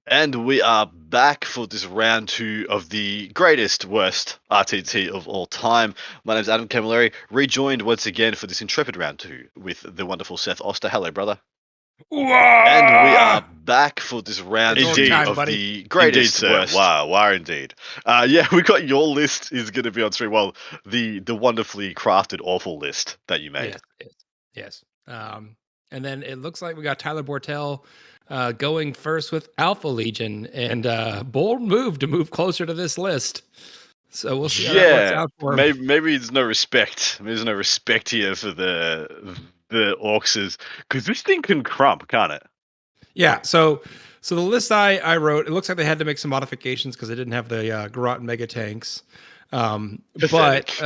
And we are back for this round 2 of the greatest, worst RTT of all time. My name is Adam Camilleri, rejoined once again for this intrepid round 2 with the wonderful Seth Oster. Hello, brother. And we are back for this round It's 2 overtime, of buddy. the Indeed, greatest, sir. worst. Wow, indeed. Yeah, we got your list is going to be on stream. Well, the wonderfully crafted awful list that you made. Yes. And then it looks like we got Tyler Bortel going first with Alpha Legion, and bold move to move closer to this list. So we'll see how that works out for him. Maybe there's no respect. There's no respect here for the Orcs, because this thing can crump, can't it? Yeah. So the list I wrote, it looks like they had to make some modifications because they didn't have the Garrote mega tanks. But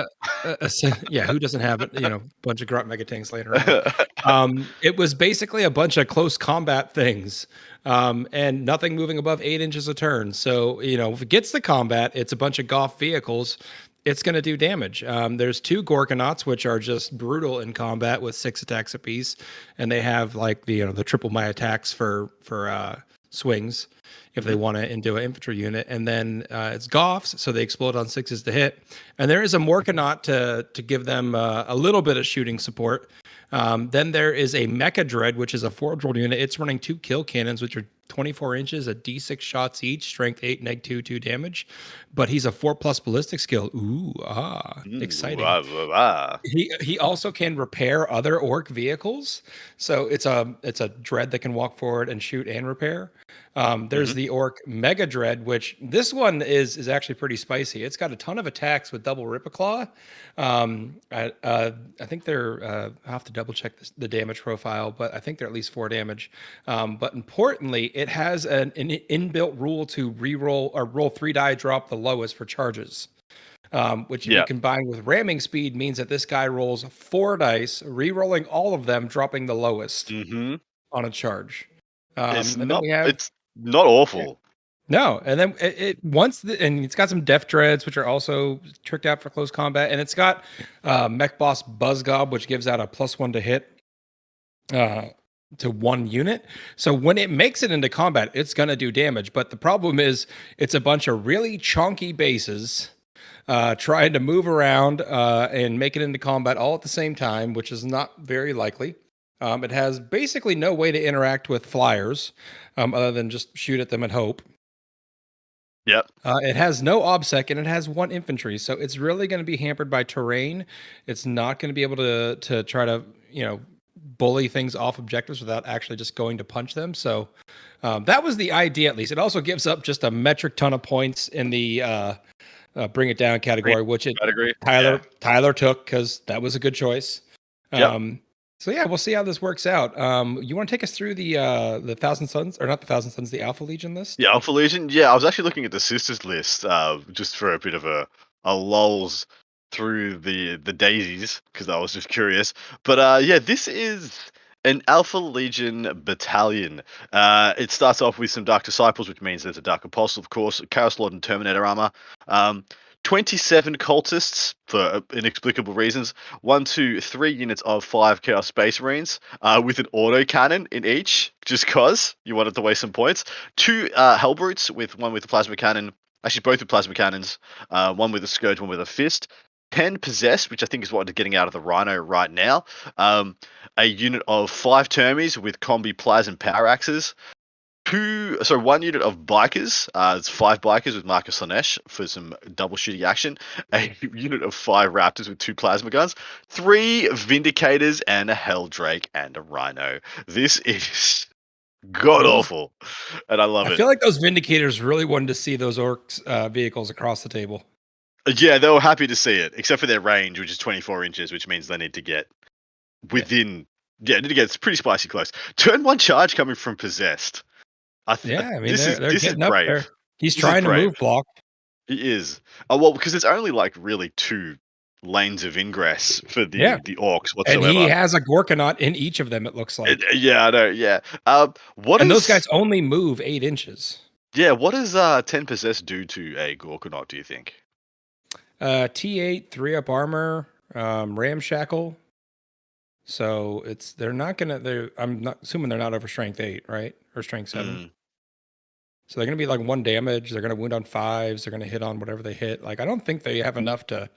yeah, who doesn't have it? A bunch of Garrote mega tanks laying around. It was basically a bunch of close combat things, and nothing moving above 8 inches a turn. So if it gets to combat, it's a bunch of Goff vehicles. It's going to do damage. There's 2 Gorgonauts, which are just brutal in combat with 6 attacks apiece, and they have like the triple my attacks for swings if they want to into an infantry unit. And then it's Goffs, so they explode on 6s to hit. And there is a Morkanaut to give them a little bit of shooting support. Then there is a Mecha Dread, which is a 4-droid unit. It's running 2 kill cannons, which are 24 inches, a D6 shots each, strength 8, neg 2, 2 damage. But he's a 4+ ballistic skill. Exciting. He also can repair other orc vehicles. So it's a dread that can walk forward and shoot and repair. There's the orc Mega Dread, which this one is actually pretty spicy. It's got a ton of attacks with double Ripaclaw. I think they're I'll have to double check the damage profile, but I think they're at least 4 damage. But importantly, it has an inbuilt rule to reroll or roll 3 die, drop the lowest for charges. Which if you combine with ramming speed means that this guy rolls 4 dice, re-rolling all of them, dropping the lowest on a charge. It's not awful. No, and then and it's got some Def Dreads, which are also tricked out for close combat, and it's got Mech Boss Buzzgob, which gives out a +1 to hit to 1 unit. So when it makes it into combat, it's gonna do damage. But the problem is, it's a bunch of really chonky bases trying to move around and make it into combat all at the same time, which is not very likely. It has basically no way to interact with flyers other than just shoot at them and hope. Yep. It has no obsec and it has 1 infantry, so it's really going to be hampered by terrain. It's not going to be able to try to bully things off objectives without actually just going to punch them. So that was the idea, at least. It also gives up just a metric ton of points in the bring it down category, which Tyler took because that was a good choice. So yeah, we'll see how this works out. You want to take us through the Thousand Suns, or not the Thousand Suns, the Alpha Legion list? Yeah, Alpha Legion. Yeah, I was actually looking at the Sisters list just for a bit of a lulls through the daisies because I was just curious. But yeah, this is an Alpha Legion battalion. It starts off with some Dark Disciples, which means there's a Dark Apostle, of course, Chaos Lord and Terminator armor. 27 cultists for inexplicable reasons. 1, 2, 3 units of 5 Chaos Space Marines with an auto cannon in each, just cause you wanted to waste some points. 2 Hellbrutes with 1 with a plasma cannon. Actually, both with plasma cannons. 1 with a scourge, 1 with a fist. 10 possessed, which I think is what they're getting out of the Rhino right now. A unit of 5 Termies with combi plas and power axes. 1 unit of bikers. It's 5 bikers with Marcus Lanesh for some double shooting action. A unit of 5 raptors with 2 plasma guns. 3 vindicators and a Helldrake and a Rhino. This is god awful, and I love it. I feel like those vindicators really wanted to see those orcs vehicles across the table. Yeah, they were happy to see it, except for their range, which is 24 inches, which means they need to get within. Yeah, need to get pretty spicy close. Turn 1 charge coming from possessed. I mean, this is brave. There. He's trying to move block. He is. Well, because there's only like really 2 lanes of ingress for the Orcs whatsoever. And he has a Gorkanaut in each of them, it looks like. Yeah, I know, yeah. Those guys only move 8 inches. Yeah, what does 10 possessed do to a Gorkanaut, do you think? T8, 3-up armor, ramshackle. So I'm not assuming they're not over strength 8, right? Or strength 7. So they're going to be like 1 damage. They're going to wound on 5s. They're going to hit on whatever they hit. Like I don't think they have enough to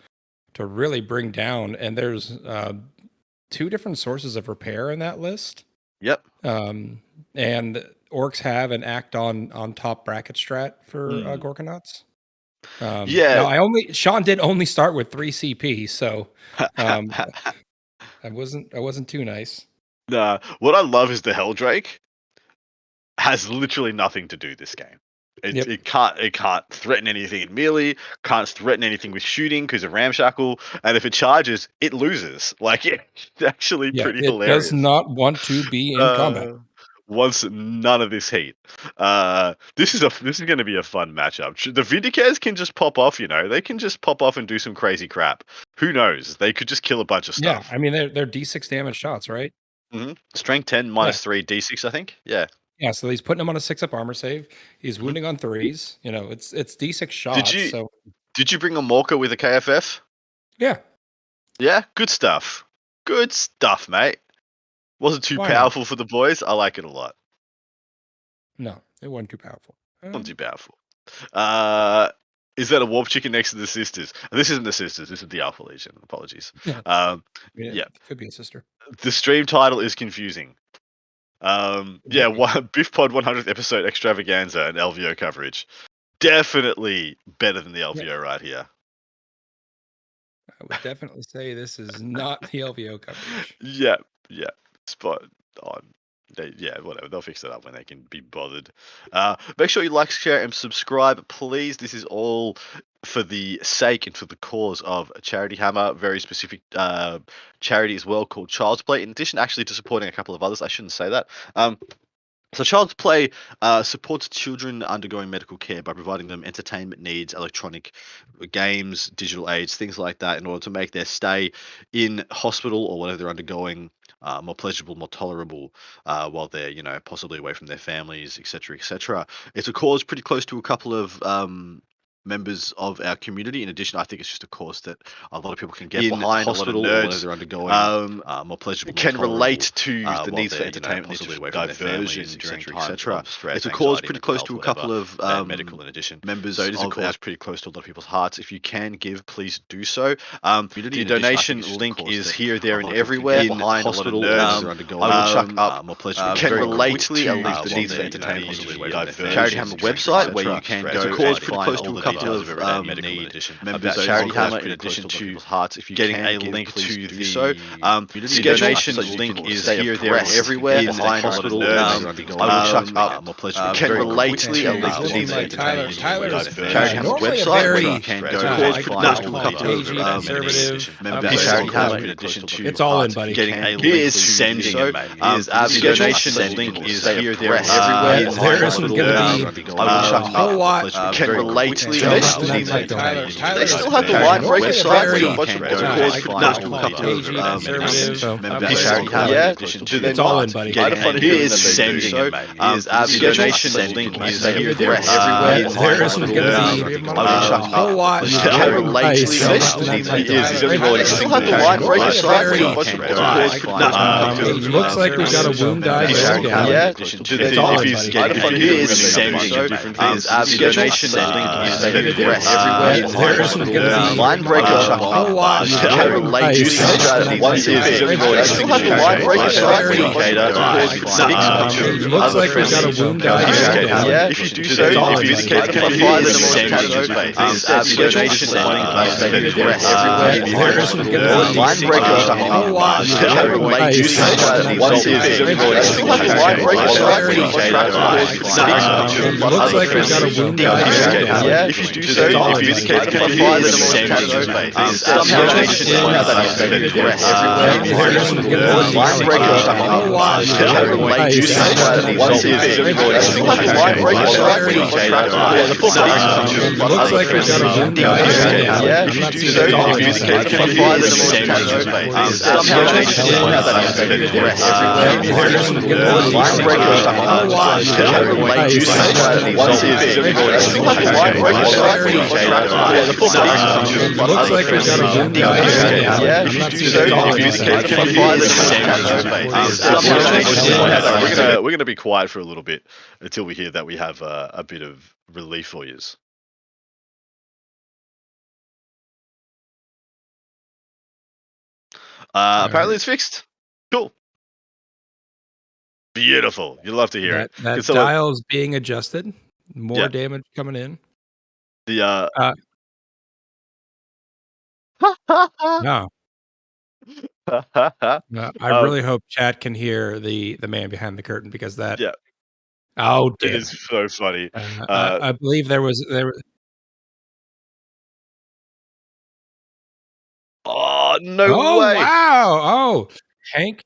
really bring down. And there's 2 different sources of repair in that list. Yep. And Orcs have an act on top bracket strat for Gorkanauts. Yeah. Now Sean did only start with 3 CP, so I wasn't too nice. Nah, what I love is the Helldrake has literally nothing to do this game. It can't threaten anything in melee, can't threaten anything with shooting because of ramshackle, and if it charges, it loses. Like it's actually pretty hilarious. It does not want to be in combat. Wants none of this heat. This is going to be a fun matchup. The Vindicators can just pop off, they can just pop off and do some crazy crap. Who knows? They could just kill a bunch of stuff. Yeah, I mean they're D6 damage shots, right? Mm-hmm. Strength 10 -3 D6, I think. Yeah. Yeah, so he's putting him on a 6-up armor save. He's wounding on 3s. It's D6 shots. Did you bring a Morka with a KFF? Yeah. Yeah, good stuff. Good stuff, mate. Wasn't too powerful for the boys. I like it a lot. No, it wasn't too powerful. Wasn't too powerful. Is that a warp chicken next to the sisters? This isn't the sisters. This is the Alpha Legion. Apologies. Yeah. Yeah. Could be a sister. The stream title is confusing. Biff Pod 100th episode extravaganza and LVO coverage. Definitely better than the LVO right here. I would definitely say this is not the LVO coverage. Yeah. Spot on. Whatever. They'll fix it up when they can be bothered. Make sure you like, share, and subscribe, please. This is all for the sake and for the cause of Charity Hammer, very specific charity as well called Child's Play. In addition, actually, to supporting a couple of others, I shouldn't say that. So Child's Play supports children undergoing medical care by providing them entertainment needs, electronic games, digital aids, things like that, in order to make their stay in hospital or whatever they're undergoing more pleasurable, more tolerable, while they're, possibly away from their families, etc., etc. It's a cause pretty close to a couple of members of our community. In addition, I think it's just a cause that a lot of people can get behind. Hospital, a lot of nerds they're undergoing more pleasurable, can relate to the needs for entertainment, possibly away from diversion, etc. It's a cause pretty close to a couple of medical, in addition, members. So it is a cause pretty close to a lot of people's hearts. If you can give, please do so. The donation link is here, there, and everywhere. Behind hospital, nerds are undergoing. I will chuck up more pleasurable, can relate to the needs for entertainment, possibly away from diversion. Charity Hammer website where you can go. It's a cause pretty close to a couple of members of Charity Hammer, in addition to hearts, if you getting a link to the the donation link is here, there, and everywhere. Behind hospital, I will chuck up more pleasure. Can relate to the needs of Tyler's Charity Hammer website where you can go. Cause pretty close to a couple of members of Charity Hammer, in addition to it's all in, buddy. Getting a link is sending. The donation link is here, there, and everywhere. There isn't going to be a whole lot. Can relate to the they still have the line breaker site where a bunch of it's all in, buddy. Here's sending. The donation link is here, there, everywhere. There isn't going to be a whole lot. Can relate to they still have the line breaker site where a bunch of it looks like we've got a wound die. It's all in, buddy. Here's sending. The donation link is here, there, everywhere. There isn't going to be line breaker a whole lot. Can relate to once it still have the line breaker site indicator. It looks like we've got a wound die. If you do so, if you indicate can apply the donation link everywhere. There isn't going to be line breaker a whole lot. Can relate to once it still have the line breaker site indicator. It looks like we've got a wound die. If you do so, if you indicate can apply the line breaker a whole lot. Can relate to once it still have the line breaker site indicator. It looks like we've got a wound die. If you do so, if you indicate can apply the line breaker a whole lot. Can relate to once it still have the line breaker looks like we've got a good guy here. Yeah, I'm not do seeing so. the If you colors. can you hear the we're gonna be quiet for a little bit until we hear that we have a bit of relief for you. Apparently it's fixed. Cool. Beautiful. You'd love to hear it. That dial's being adjusted. More damage coming in. The No. I really hope chat can hear the man behind the curtain because that. Yeah. Oh, It damn. is so funny. I believe there was. Oh, no Oh, way. wow. Oh, Hank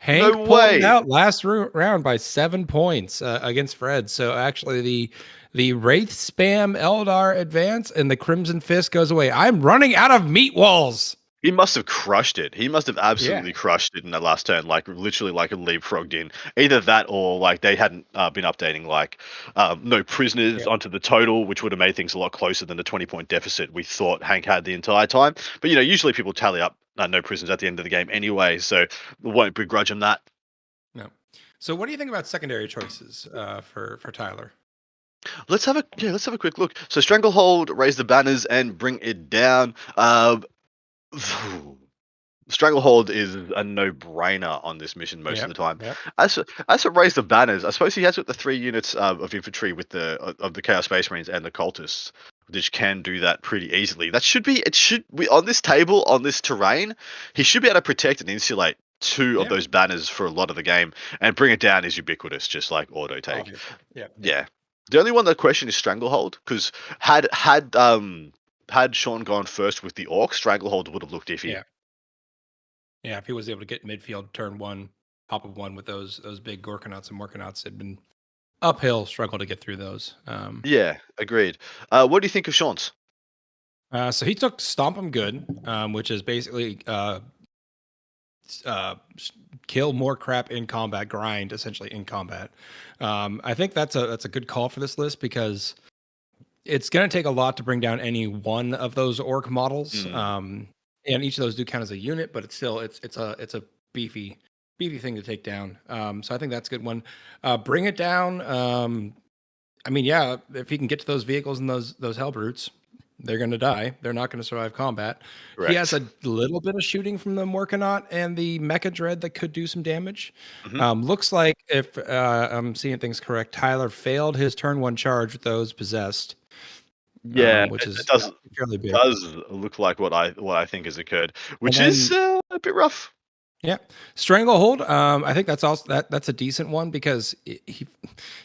No pulled it way. out last round by 7 points against Fred. So actually, the Wraith spam Eldar advance and the Crimson Fist goes away. I'm running out of meat walls. He must have crushed it. He must have absolutely crushed it in that last turn, like literally like a leapfrogged in. Either that or like they hadn't been updating like no prisoners onto the total, which would have made things a lot closer than the 20-point deficit we thought Hank had the entire time. But usually people tally up no prisoners at the end of the game anyway, so won't begrudge him that. No. So what do you think about secondary choices for Tyler? Let's have a quick look. So Stranglehold, raise the banners, and bring it down. Stranglehold is a no-brainer on this mission most of the time. Yep. As for raise the banners, I suppose he has got the 3 units of infantry with the Chaos Space Marines and the cultists, which can do that pretty easily. It should be on this table on this terrain. He should be able to protect and insulate 2 of those banners for a lot of the game, and bring it down is ubiquitous, just like auto take. Yeah. The only one that question is Stranglehold, because had Sean gone first with the Orcs, Stranglehold would have looked iffy. Yeah, if he was able to get midfield turn 1, top of 1 with those big Gorkanauts and Morkanauts, had been uphill struggle to get through those. Yeah, agreed. What do you think of Sean's? So he took Stomp 'em Good, which is basically kill more crap in combat, grind essentially in combat. I think that's a good call for this list because it's going to take a lot to bring down any one of those orc models. And each of those do count as a unit, but it's still it's a beefy thing to take down. So I think that's a good one. Bring it down. I mean, yeah, if he can get to those vehicles and those Hellbrutes, they're going to die. They're not going to survive combat. Correct. He has a little bit of shooting from the Morkanaut and the Mecha Dread that could do some damage. Looks like, if I'm seeing things correct, Tyler failed his turn 1 charge with those possessed. Yeah, which is fairly big. Does look like what I think has occurred, which is a bit rough. Yeah, Stranglehold. I think that's also that's a decent one because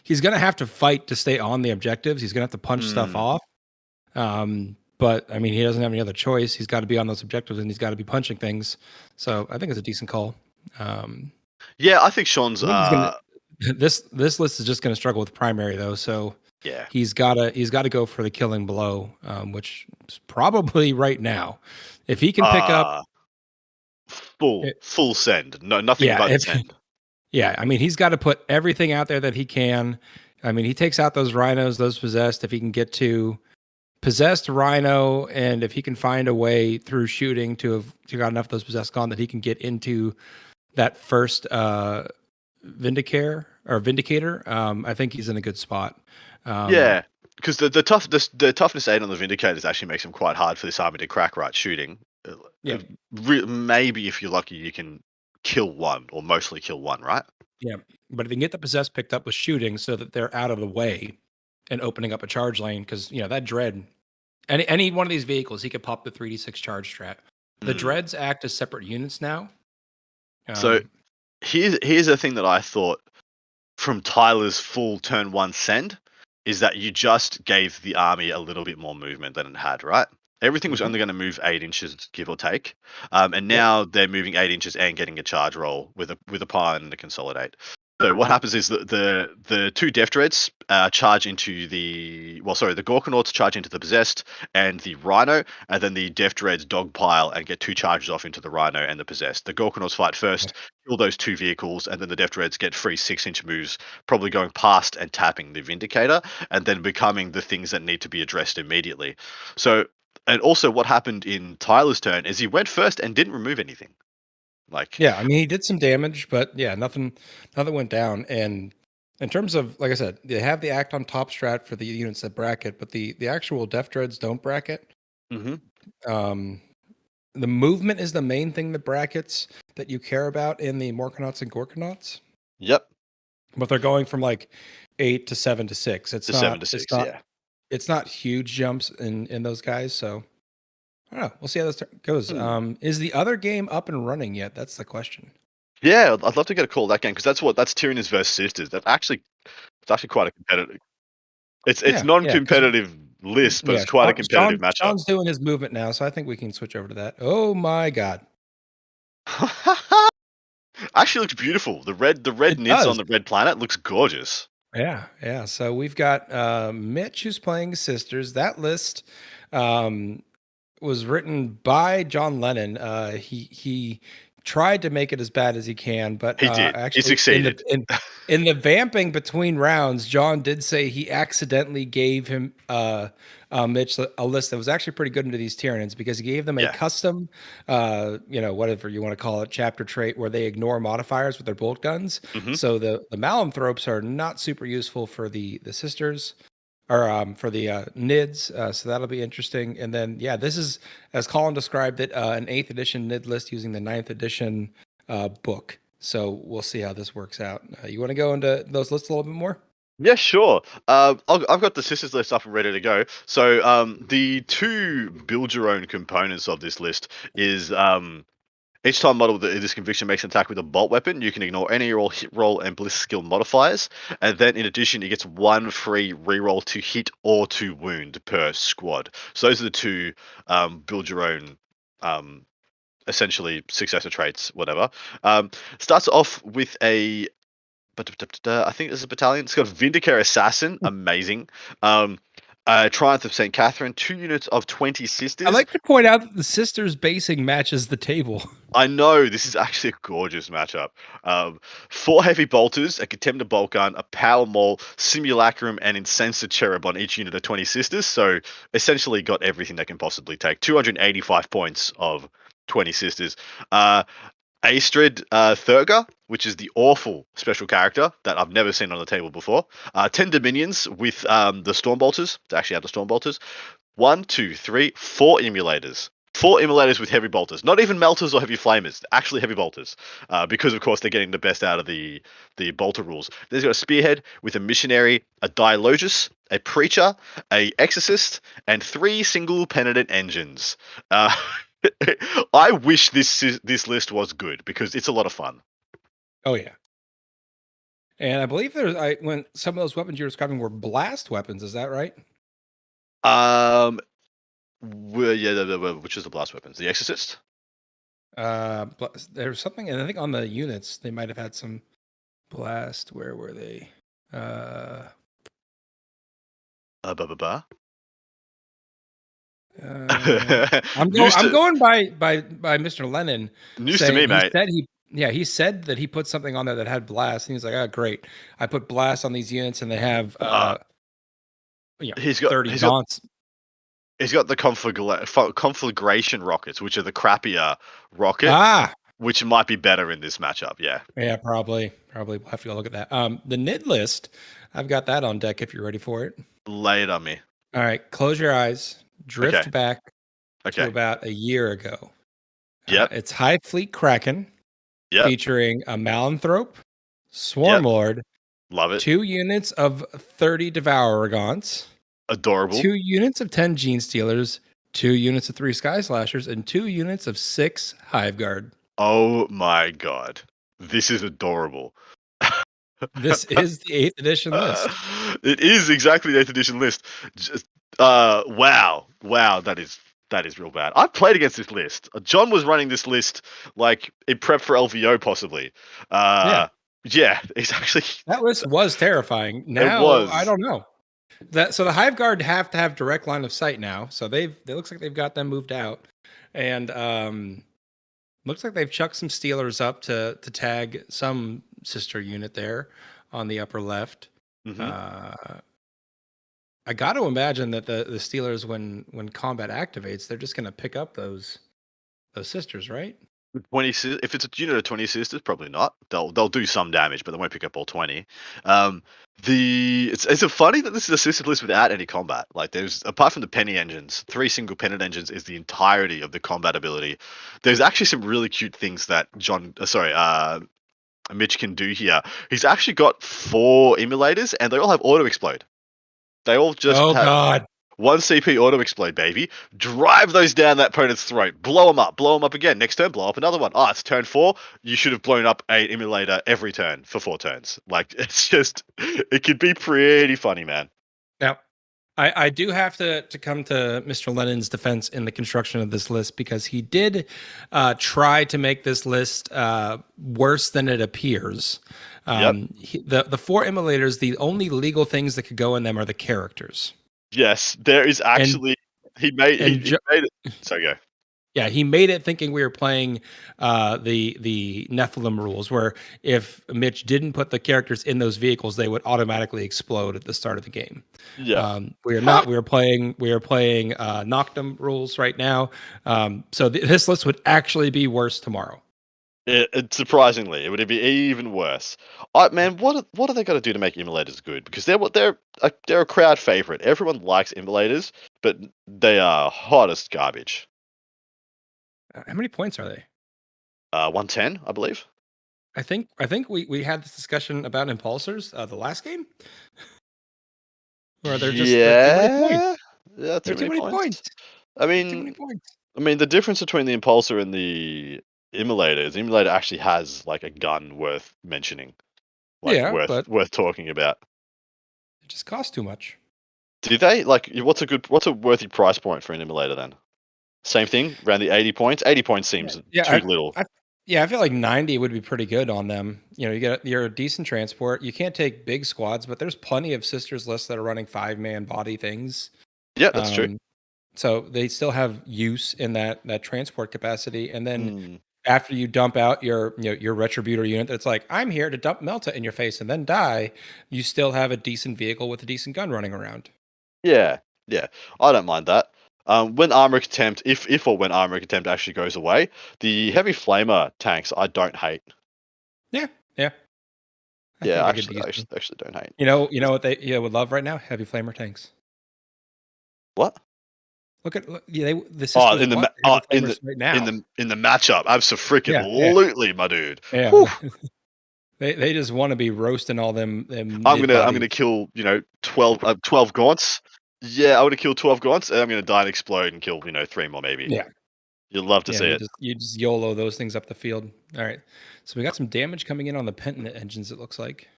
he's going to have to fight to stay on the objectives. He's going to have to punch stuff off. But I mean, he doesn't have any other choice. He's got to be on those objectives and he's got to be punching things. So I think it's a decent call. Yeah, I think Sean's. This list is just going to struggle with primary though. So yeah, he's got to go for the killing blow, which is probably right now. If he can pick up full send, nothing but send. Yeah, I mean, he's got to put everything out there that he can. I mean, he takes out those rhinos, those possessed. If he can get to possessed rhino, and if he can find a way through shooting to got enough of those possessed gone that he can get into that first vindicator, I think he's in a good spot. Yeah, because the toughness 8 on the Vindicators actually makes him quite hard for this army to crack right shooting. Yeah, maybe if you're lucky, you can kill one or mostly kill one, right? Yeah, but if you can get the possessed picked up with shooting so that they're out of the way and opening up a charge lane, because that dread, any one of these vehicles, he could pop the 3d6 charge strat. The dreads act as separate units now. So here's the thing that I thought from Tyler's full turn 1 send is that you just gave the army a little bit more movement than it had, right? Everything was only going to move 8 inches, give or take, and now they're moving 8 inches and getting a charge roll with a pile and a consolidate. So what happens is that the two Death Dreads charge into the the Gorkanauts charge into the Possessed and the Rhino, and then the Death Dreads dogpile and get two charges off into the Rhino and the Possessed. The Gorkanauts fight first, kill those two vehicles, and then the Death Dreads get free 6-inch moves, probably going past and tapping the Vindicator, and then becoming the things that need to be addressed immediately. So, and also what happened in Tyler's turn is he went first and didn't remove anything. Like, Yeah, I mean, he did some damage, but yeah, nothing went down. And in terms of, like I said, they have the act on top strat for the units that bracket, but the actual Def Dreads don't bracket. mm-hmm. Um, the movement is the main thing that brackets that you care about in the Morkanauts and Gorkanauts. Yep, But they're going from like 8 to 7 to 6. to 7 to 6, yeah. It's not huge jumps in those guys. So I don't know. We'll see how this goes. Is the other game up and running yet? That's the question. Yeah, I'd love to get a call of that game because that's Tyranids versus Sisters. It's actually quite a competitive. It's Yeah, because non-competitive list, but yeah, it's quite a competitive matchup. Sean's doing his movement now, so I think we can switch over to that. Oh my god, Actually looks beautiful. The red it nits on does. the red planet looks gorgeous. Yeah. So we've got Mitch who's playing Sisters. That list was written by John Lennon. He tried to make it as bad as he can, but He did. He actually succeeded. in the vamping between rounds, John did say he accidentally gave him Mitch a list that was actually pretty good into these Tyranids because he gave them a Yeah. custom, whatever you want to call it, chapter trait where they ignore modifiers with their bolt guns. hmm So the Malanthropes are not super useful for the sisters or for the NIDs. So that'll be interesting. And then, yeah, this is, as Colin described it, an 8th edition NID list using the 9th edition book. So we'll see how this works out. You want to go into those lists a little bit more? Yeah, sure. I've got the sisters list up and ready to go. So the two build your own components of this list is each time model this conviction makes an attack with a bolt weapon, you can ignore any roll, hit roll, and bliss skill modifiers. And then in addition, it gets one free reroll to hit or to wound per squad. So those are the two build your own essentially successor traits, whatever. Starts off with a I think this is a battalion. It's got Vindicator Assassin, amazing. Triumph of St. Catherine, 2 units of 20 I sisters. like to point out that the sisters basing matches the table. I know this is actually a gorgeous matchup. 4 heavy bolters, a contender bolt gun, a power maul, simulacrum, and incensed cherub on each unit of 20 sisters. So essentially got everything they can possibly take. 285 points of 20 sisters. Astrid Thurga, which is the awful special character that I've never seen on the table before. 10 Dominions with the Stormbolters. They actually have the Stormbolters. 1, 2, 3, 4 emulators. 4 emulators with heavy bolters. Not even melters or heavy flamers. Actually heavy bolters. Because, of course, they're getting the best out of the bolter rules. There's got a Spearhead with a Missionary, a Dialogus, a Preacher, a Exorcist, and 3 single penitent engines. I wish this list was good because it's a lot of fun. Oh, yeah. And I believe when some of those weapons you're describing were blast weapons. Is that right? Which is the blast weapons? The Exorcist? There's something, and I think on the units they might have had some blast. Where were they? I'm going by Mr. Lennon. News to me, mate. He said that he put something on there that had blast, and he's like, "Oh, great! I put blast on these units, and they have he's got 30 gaunts." He's got the conflagration rockets, which are the crappier rocket, which might be better in this matchup. Yeah, probably. We'll have to go look at that. The NID list, I've got that on deck if you're ready for it. Lay it on me. All right, close your eyes. Drift back to about a year ago. Yep. It's High Fleet Kraken. Yep. Featuring a Malanthrope, Swarmlord. Love it. 2 units of 30 Devour Gaunts. Adorable. 2 units of 10 Gene Stealers. 2 units of 3 Sky Slashers. And 2 units of 6 Hive Guard. Oh my god. This is adorable. This is the 8th edition list. It is exactly the 8th edition list. Just, wow, that is real bad. I've played against this list. John was running this list like in prep for LVO, possibly. Yeah, it's actually That list was terrifying. it Now I was. don't know. So the Hive Guard have to have direct line of sight now. So it looks like they've got them moved out, and looks like they've chucked some Steelers up to tag some sister unit there on the upper left. Hmm. Uh, I got to imagine that the Steelers, when combat activates, they're just going to pick up those sisters, right? 20 if it's a unit of 20 sisters, probably not. They'll do some damage, but they won't pick up all 20. Um, it's a funny that this is a sister list without any combat. Like there's apart from the penny engines, 3 single pennant engines is the entirety of the combat ability. There's actually some really cute things that Mitch can do here. He's actually got 4 immolators, and they all have auto explode. They all just Oh have God! 1 CP auto explode, baby. Drive those down that opponent's throat. Blow them up again. Next turn, blow up another one. Oh, it's turn 4. You should have blown up a immolator every turn for 4 turns. Like it's just, it could be pretty funny, man. Now, I do have to come to Mr. Lennon's defense in the construction of this list because he did try to make this list worse than it appears. Yep. The 4 immolators, the only legal things that could go in them are the characters. Yes, there is And actually he and made it. So go. Yeah, he made it thinking we were playing the Nephilim rules, where if Mitch didn't put the characters in those vehicles, they would automatically explode at the start of the game. Yeah. We are not. We are playing Noctum rules right now. So this list would actually be worse tomorrow. Surprisingly, it would be even worse. Man, what are they going to do to make immolators good? Because they're a crowd favorite. Everyone likes immolators, but they are hot as garbage. How many points are they? 110, I believe. I think we had this discussion about impulsors the last game, where they're too many points. Yeah, yeah, They're too too many many points. points. I Too many mean, points. the difference between the impulsor and the immolator is the immolator actually has like a gun worth mentioning, like Yeah, worth but worth talking about. it just costs too much. Do they like what's a worthy price point for an immolator then? Same thing, around the 80 points. 80 points Yeah, seems too yeah, little. I feel like 90 would be pretty good on them. You know, you're a decent transport. You can't take big squads, but there's plenty of sisters lists that are running 5-man body things. Yeah, that's true. Um, so they still have use in that transport capacity. And then Mm, after you dump out your retributor unit, that's like I'm here to dump Melta in your face and then die. You still have a decent vehicle with a decent gun running around. yeah, yeah. I don't mind that. When armor contempt, if or when armor contempt actually goes away, the heavy flamer tanks I don't hate. Yeah, yeah, I Yeah, think they could actually, use them. actually don't hate. You know what they would love right now? Heavy flamer tanks. What? Yeah, the Oh, sisters want heavy flamers right now. in the matchup, Yeah, yeah, absolutely, my dude. yeah. Whew. They just want to be roasting all them I'm mid gonna I'm bodies. gonna kill 12 gaunts. Yeah, I'm gonna kill 12 gaunts, and I'm gonna die and explode and kill 3 more maybe. Yeah, You'd love to yeah. see it. You just YOLO those things up the field. All right. So we got some damage coming in on the Pentanet engines. It looks like.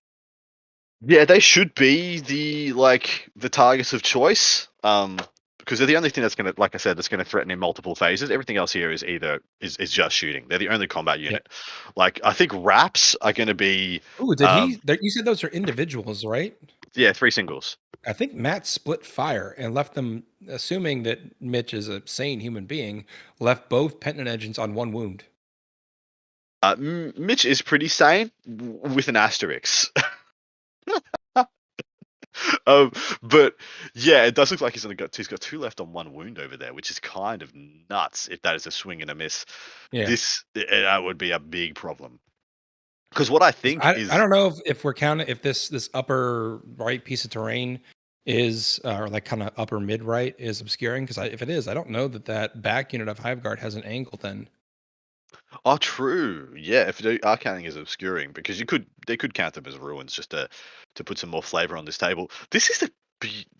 Yeah, they should be the targets of choice. Because they're the only thing that's gonna, like I said, that's gonna threaten in multiple phases. Everything else here is either is just shooting. They're the only combat Yeah. unit. Like I think Raps are gonna be, Oh, did he? You said those are individuals, right? yeah, 3 singles. I think Matt split fire and left them, assuming that Mitch is a sane human being, left both Pentanet engines on one wound. Mitch is pretty sane with an asterisk. um, but yeah, it does look like he's got 2 left on 1 wound over there, which is kind of nuts. If that is a swing and a miss, Yeah. that would be a big problem. Because what I think I is, don't know if we're counting if this upper right piece of terrain is or like kind of upper mid right is obscuring because if it is, I don't know that back unit of Hive Guard has an angle then. oh, true, yeah. If the arcaning is obscuring, because they could count them as ruins just to put some more flavor on this table. This is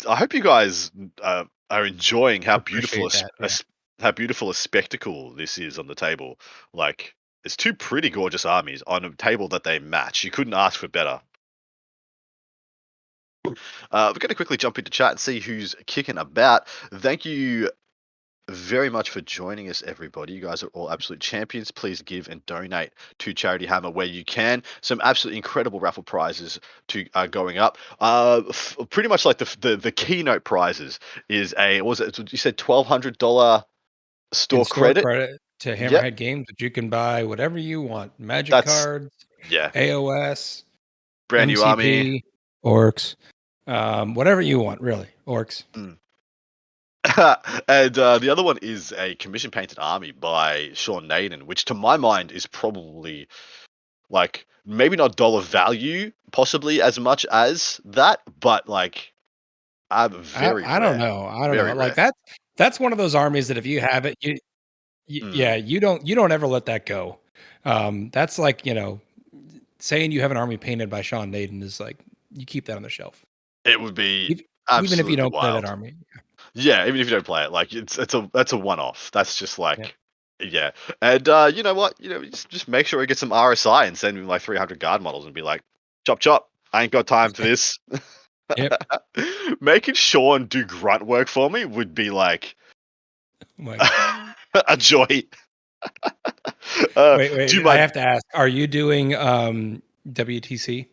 I hope you guys are enjoying how Appreciate that. Yeah. how beautiful a spectacle this is on the table. Like, it's 2 pretty gorgeous armies on a table that they match. You couldn't ask for better. We're going to quickly jump into chat and see who's kicking about. Thank you, very much for joining us, everybody. You guys are all absolute champions. Please give and donate to Charity Hammer where you can. Some absolutely incredible raffle prizes to going up. Pretty much like the keynote prizes is a what was it? You said $1,200 store In-store credit. credit to Yep, Hammerhead Games that you can buy whatever you want. Magic that's cards, yeah, AOS, brand new army. MCP, Orcs, whatever you want, really. Orcs. Mm. And the other one is a commission painted army by Sean Naden, which to my mind is probably like maybe not dollar value, possibly as much as that, but like very I don't rare, know. I don't know. very Like rare. that's one of those armies that if you have it, Mm. yeah, you don't ever let that go. That's like, saying you have an army painted by Sean Naden is like you keep that on the shelf. It would be Ev- Even if you absolutely don't play that wild. army. Yeah, even if you don't play it, like it's a that's a one off. That's just Yeah. like yeah. And you know what? Just make sure we get some RSI and send me like 300 guard models and be like, chop chop. I ain't got time for this. Yep. Making Sean do grunt work for me would be like My God. a joy. Do Wait. you I mind? have to ask, are you doing WTC?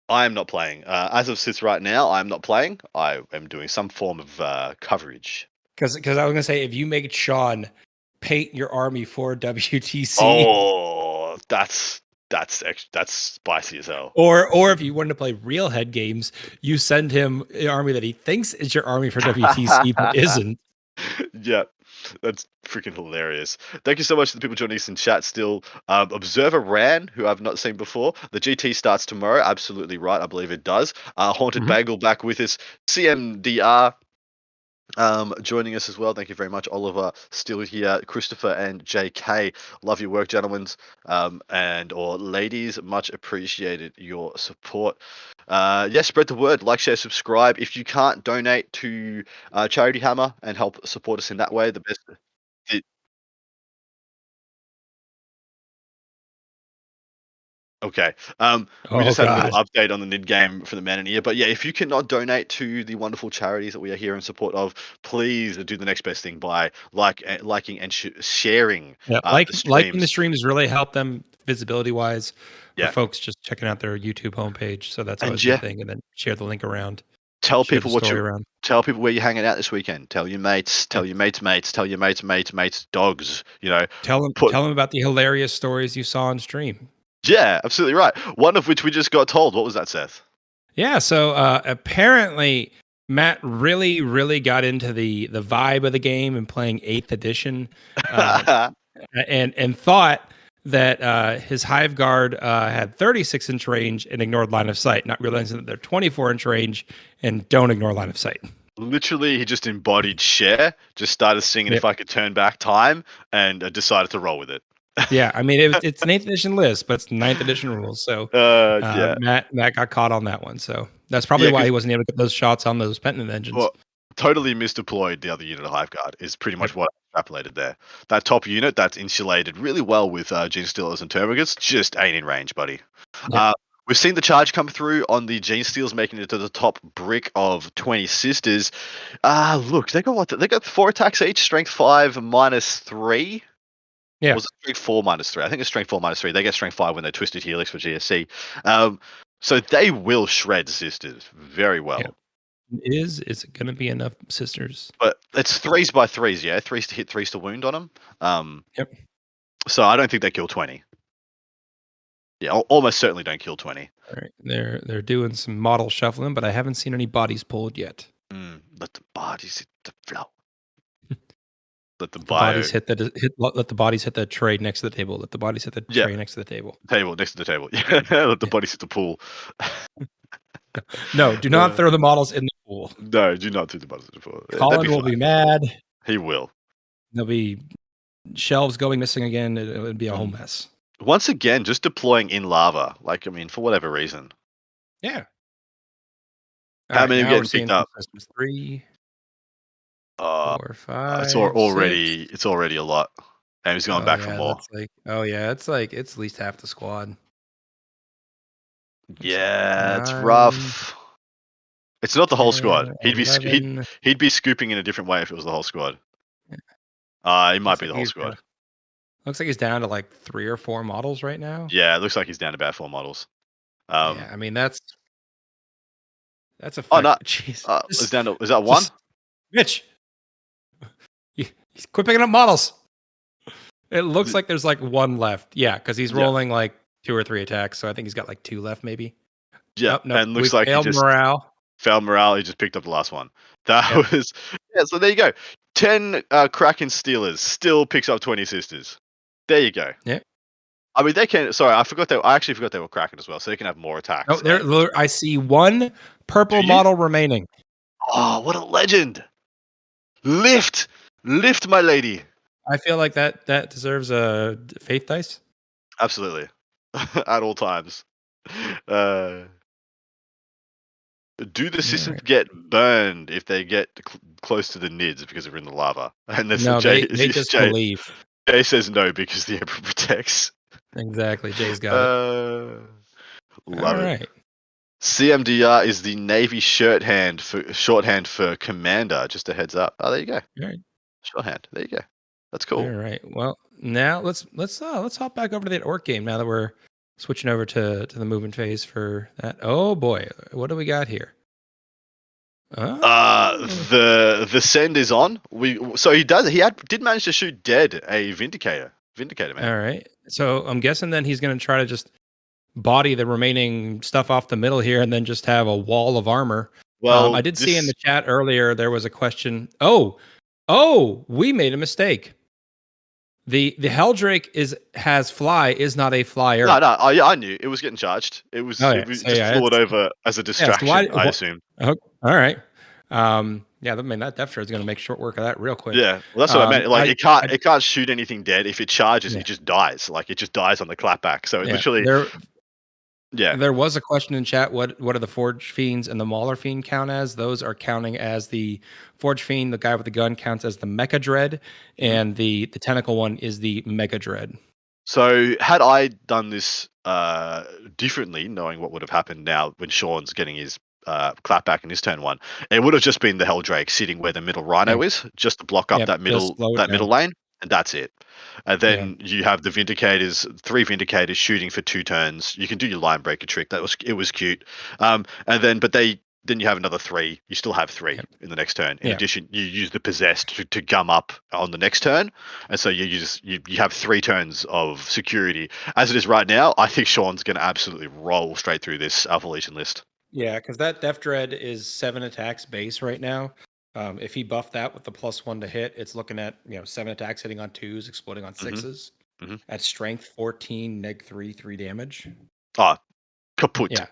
I am not playing. As of sits right now, I am not playing. I am doing some form of coverage. Because I was gonna say if you make Sean paint your army for WTC, Oh, that's spicy as hell. or if you wanted to play real head games, you send him an army that he thinks is your army for WTC but isn't. Yeah, that's freaking hilarious. Thank you so much to the people joining us in chat still. Observer Ran, who I've not seen before. The GT starts tomorrow. Absolutely right. I believe it does. Haunted Mhm. Bagel back with us. CMDR joining us as well. Thank you very much, Oliver. Still here. Christopher and JK. Love your work, gentlemen. And or ladies. Much appreciated your support. Yeah, spread the word, like, share, subscribe. If you can't donate to Charity Hammer and help support us in that way, the best. Okay. We Oh just had a little God. update on the mid game for the man in ear. But yeah, if you cannot donate to the wonderful charities that we are here in support of, please do the next best thing by liking and sharing Yeah, the liking the streams. stream has really helped them visibility wise for Yeah, folks just checking out their YouTube homepage. So that's and always a good yeah, thing. And then share the link around, tell share the people what story you around. tell people where you're hanging out this weekend. Tell your mates. Yeah. Tell your mates. Tell your mates dogs. Tell Put them about the hilarious stories you saw on stream. yeah, absolutely right. One of which we just got told. What was that, Seth? Yeah, so apparently Matt really, really got into the vibe of the game and playing Eighth Edition, uh, and thought that his Hive Guard had 36-inch range and ignored line of sight, not realizing that they're 24-inch range and don't ignore line of sight. Literally, he just embodied share, just started singing Yep. If I Could Turn Back Time, and decided to roll with it. Yeah, I mean it's an 8th edition list, but it's ninth edition rules. So Yeah. Matt got caught on that one. So that's probably Yeah, why because he wasn't able to get those shots on those Pentland engines. well, totally misdeployed the other unit of Hive Guard is pretty Yep. much what I extrapolated there. That top unit that's insulated really well with Gene Stealers and Termagants just ain't in range, buddy. Yep. Uh, we've seen the charge come through on the Gene Steals, making it to the top brick of 20 Sisters. Look, they got what? They got 4 attacks each, strength 5 -3. Yeah. Was it strength 4 -3? I think it's strength 4 -3. They get strength 5 when they twisted helix for GSC. So they will shred Sisters very Yeah. well. Is it going to be enough sisters? But it's 3s by 3s, yeah? 3s to hit, 3s to wound on them. Yep. So I don't think they kill 20. Yeah, almost certainly don't kill 20. All right. They're doing some model shuffling, but I haven't seen any bodies pulled yet. Let the bodies hit the floor. Let the Let the bodies bio let the bodies hit the tray next to the table. Let the bodies hit the yeah, tray next to the table. table next to the table. Yeah, let the bodies hit the pool. No, do not Uh, throw the models in the pool. no, do not do the bodies hit the pool. That'd be Colin will fine. be mad. He will. There'll be shelves going missing again. It would be a whole Mm. mess. Once again, just deploying in lava. Like, I mean, for whatever reason. Yeah. All How right. many are Now we're getting seeing picked some up? systems. 3, Uh, 4, it's 5, 6. already a lot. And he's going Oh back for yeah, more. it's at least half the squad. It's like Yeah, it's 9, rough. It's not the whole 10, squad. 11. He'd be scooping in a different way if it was the whole squad. It might Looks be like the whole he's down. squad. Looks like he's down to like 3 or 4 models right now. Yeah, it looks like he's down to about 4 models. Yeah, I mean that's a Oh, no. jeez. It's down to, is that 1? Just Mitch, quit picking up models. It looks like there's like 1 left. Yeah, because he's Yeah, rolling like 2 or 3 attacks, so I think he's got like 2 left maybe. yeah, Oh, nope, and we looks like he failed just morale. failed morale, he just picked up the last one. That Yep. was yeah, so there you go. 10, Kraken Steelers still picks up 20 Sisters. There you go. Yep. I mean, they can sorry, I actually forgot they were Kraken as well, so they can have more Oh, attacks and there I see 1 do purple you? model remaining. Oh, what a legend! Lift! Lift, my lady! I feel like that deserves a faith dice. Absolutely. At all times. Uh, do the All systems right. get burned if they get close to the nids because they're in the lava? And there's a No, Jay. they just Jay, believe. Jay says no because the Emperor protects. Exactly. Jay's got it. Uh, All love it. right. CMDR is the Navy shorthand for commander. Just a heads up. Oh, there you go. All right. Shorthand. There you go. That's All cool. right. Well, now let's hop back over to that orc game now that we're switching over to the movement phase for that. Oh boy, what do we got here? Oh, The send is on. He did manage to shoot dead a Vindicator. Vindicator, man. all right. So I'm guessing then he's going to try to just body the remaining stuff off the middle here, and then just have a wall of armor. I Well, did see in this the chat earlier there was a question. We made a mistake. The Helldrake has fly is not a flyer. no. I knew it was getting charged. It was Oh it yeah, was so just yeah, flew it it's over as a yeah. So why? distraction, I assume. Oh, all right. Yeah, I mean that def is going to make short work of that real quick. Yeah, well, that's what I meant. Like I it can't shoot anything dead. If it charges, yeah, it just dies. Like it just dies on the clapback. So it yeah. literally, yeah. There was a question in chat. What do the Forge Fiends and the Mauler Fiend count as? Those are counting as the Forge Fiend. The guy with the gun counts as the Mecha Dread, Mhm. and the tentacle one is the Mega Dread. So had I done this differently, knowing what would have happened now when Sean's getting his clapback in his turn 1, it would have just been the Helldrake sitting where the middle Yeah, Rhino is, just to block up yeah. Just slow it that down. middle lane, and that's it. And Yeah, then you have the Vindicators, 3 Vindicators shooting for 2 turns. You can do your line breaker trick. It was cute. And then then you have another 3. You still have 3 yeah, in the next turn. In yeah. addition, you use the possessed to gum up on the next turn, and so you have 3 turns of security. As it is right now, I think Sean's going to absolutely roll straight through this Alpha Legion list. Yeah, because that Def Dread is 7 attacks base right now. If he buffed that with the +1 to hit, it's looking at 7 attacks hitting on 2s, exploding on hmm 6s. hmm At strength 14, neg 3, 3 damage. Oh, kaput. Yeah,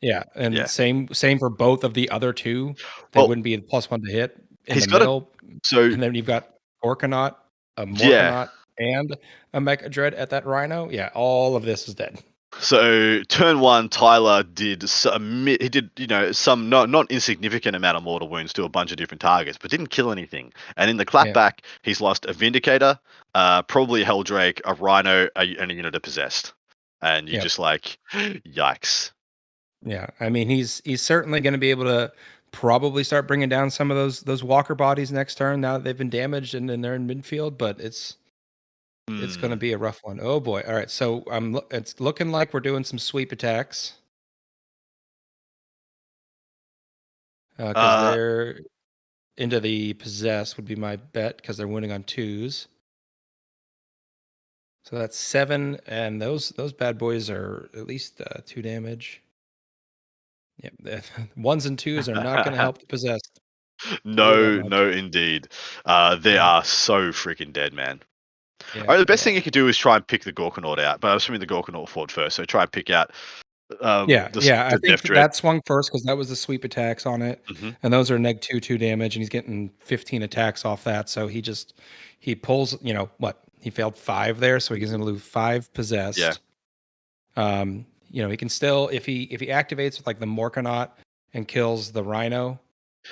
yeah, and Yeah. same for both of the other 2. They Well, wouldn't be +1 to hit in he's the got a middle, so and then you've got Orkanaut, a yeah. Morkanaut, and a Mecha Dread at that Rhino. Yeah, all of this is dead. So turn 1, Tyler did he did some not insignificant amount of mortal wounds to a bunch of different targets, but didn't kill anything. And in the Yeah, clapback, he's lost a Vindicator, probably a Helldrake, a Rhino, and a unit of possessed. And you're yep. just like, yikes. Yeah, I mean he's certainly going to be able to probably start bringing down some of those walker bodies next turn now that they've been damaged and they're in midfield, but it's going to Hmm. be a rough one. Oh boy. All right, so it's looking like we're doing some sweep attacks because Uh, they're into the possess would be my bet because they're winning on 2s. So that's 7, and those bad boys are at least 2 damage. Yep, the 1s and 2s are not going to help the possessed. Tell you that no, much. no, indeed. They Yeah, are so freaking dead, man. yeah, All right, the best thing yeah. you could do is try and pick the Gorkanaut out, but I'm assuming the Gorkanaut fought first, so try and pick out Yeah, yeah, I the think Death Dread. that swung first because that was the sweep attacks on it, hmm and those are neg 2 damage, and he's getting 15 attacks off that, so he pulls, what? He failed 5 there, so he's gonna lose 5 Yeah, possessed. He can still if he activates with like the Morkanaut and kills the Rhino,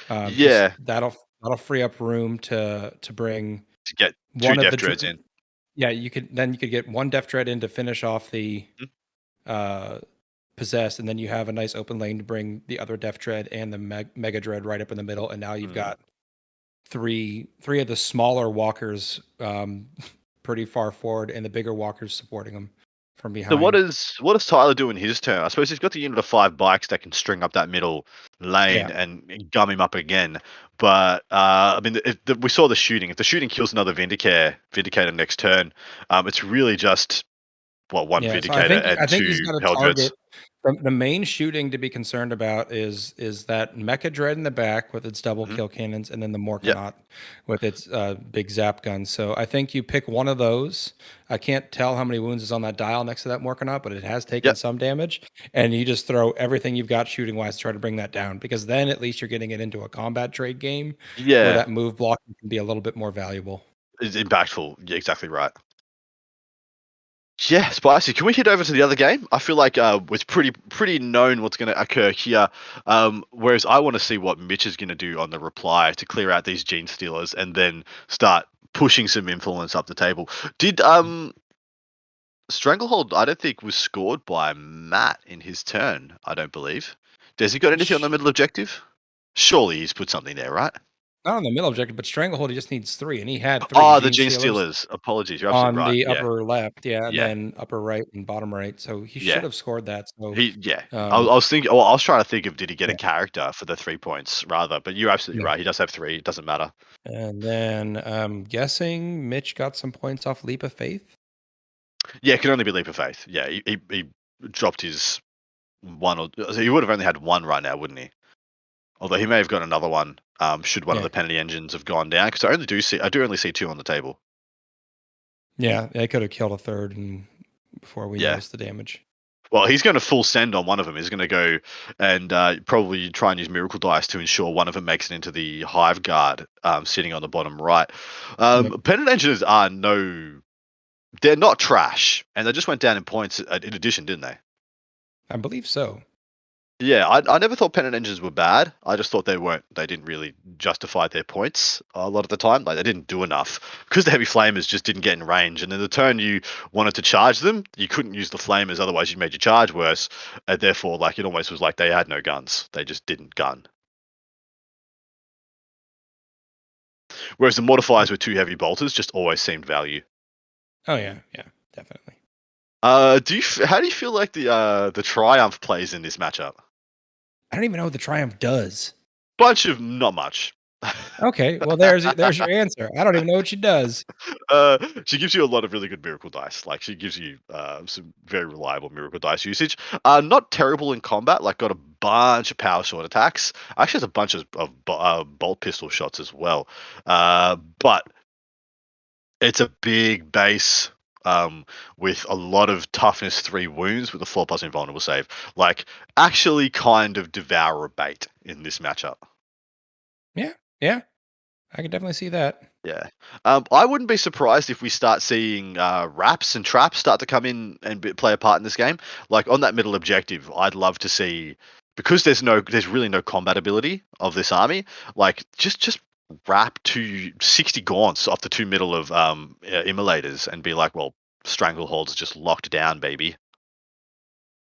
he's yeah, that'll free up room to bring to get 2 one of Death the Dreads in. yeah, you could get one Death Dread in to finish off the Mhm. uh possessed, and then you have a nice open lane to bring the other Death Dread and the Mega Dread right up in the middle, and now you've Mm. got three of the smaller walkers pretty far forward, and the bigger walkers supporting them from So behind. what does Tyler do in his turn? I suppose he's got the unit of 5 bikes that can string up that middle lane Yeah, and gum him up again. But I mean, we saw the shooting. If the shooting kills another Vindicator next turn, it's really just one yeah. So Vindicator I and think he's two got to Helldreds. target. The main shooting to be concerned about is that Mecha Dread in the back with its double Hmm. kill cannons, and then the Yep. Morkanaut with its big zap gun. So I think you pick one of those. I can't tell how many wounds is on that dial next to that Morkanaut, but it has taken Yep. some damage. And you just throw everything you've got shooting wise to try to bring that down, because then at least you're getting it into a combat trade game where Yeah. that move blocking can be a little bit more valuable. It's impactful. Yeah, exactly right. Yeah, spicy. Can we head over to the other game? I feel like it's pretty known what's going to occur here. Whereas I want to see what Mitch is going to do on the reply to clear out these gene stealers and then start pushing some influence up the table. Did Stranglehold? I don't think was scored by Matt in his turn. I don't believe. Has he got anything on the middle objective? Surely he's put something there, right? Not on the middle objective, but Stranglehold, he just needs three, and he had three Oh, the Gene gene Stealers stealers. Apologies, you're absolutely on right. the Yeah, upper left, yeah, and yeah, then upper right and bottom right. So he should yeah. have scored that. So, Yeah. I um, was thinking. Well, I was trying to think of did he get a yeah, character for the 3 points rather, but you're absolutely yeah. right. He does have three. It doesn't matter. And then I'm guessing Mitch got some points off Leap of Faith. Yeah, it can only be leap of faith. Yeah, he dropped his one or so he would have only had one right now, wouldn't he? Although he may have got another one. Should one of Yeah, the penalty engines have gone down? Because I do only see two on the table. yeah, they could have killed a third, and before we Yeah. noticed the damage. Well, he's going to full send on one of them. He's going to go and probably try and use miracle dice to ensure one of them makes it into the hive guard sitting on the bottom right. Yep, Penalty engines are no. They're not trash, and they just went down in points in addition, didn't they? I believe so. Yeah, I never thought pennant engines were bad. I just thought they weren't. They didn't really justify their points a lot of the time. Like they didn't do enough because the heavy flamers just didn't get in range. And then the turn you wanted to charge them, you couldn't use the flamers, otherwise you made your charge worse. And therefore, like it almost was like they had no guns. They just didn't gun. Whereas the mortifiers with two heavy bolters just always seemed value. Oh yeah, yeah, definitely. How do you feel like the triumph plays in this matchup? I don't even know what the Triumph does. Bunch of not much. Okay, well there's your answer. I don't even know what she does. She gives you a lot of really good miracle dice. Like she gives you some very reliable miracle dice usage. Not terrible in combat. Like got a bunch of power sword attacks. Actually has a bunch of bolt pistol shots as well. But it's a big base. With a lot of toughness 3 wounds with a 4+ invulnerable save. Like actually kind of devour bait in this matchup. Yeah, yeah, I can definitely see that. Yeah. I wouldn't be surprised if we start seeing wraps and traps start to come in and play a part in this game. Like on that middle objective, I'd love to see because there's really no combat ability of this army. Like just wrap 260 gaunts off the two middle of immolators and be like, well, stranglehold's just locked down, baby.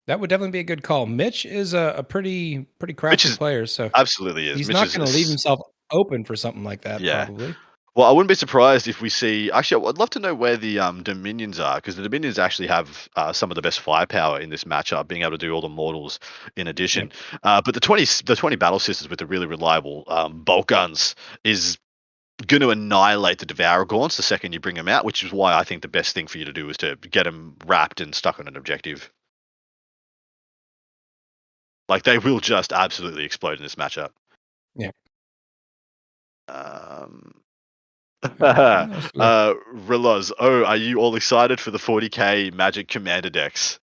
That would definitely be a good call. Mitch is a pretty Which crafty is player, so absolutely is. he's Mitch not is gonna leave himself open for something like that, yeah. probably. Well, I wouldn't be surprised if we see. Actually, I'd love to know where the Dominions are because the Dominions actually have some of the best firepower in this matchup, being able to do all the mortals in addition. Yep. But the 20 battle sisters with the really reliable bolt guns is going to annihilate the Devourer Gaunts the second you bring them out, which is why I think the best thing for you to do is to get them wrapped and stuck on an objective. Like they will just absolutely explode in this matchup. Yeah. Um, What else we got? Reloz, are you all excited for the 40k Magic Commander decks?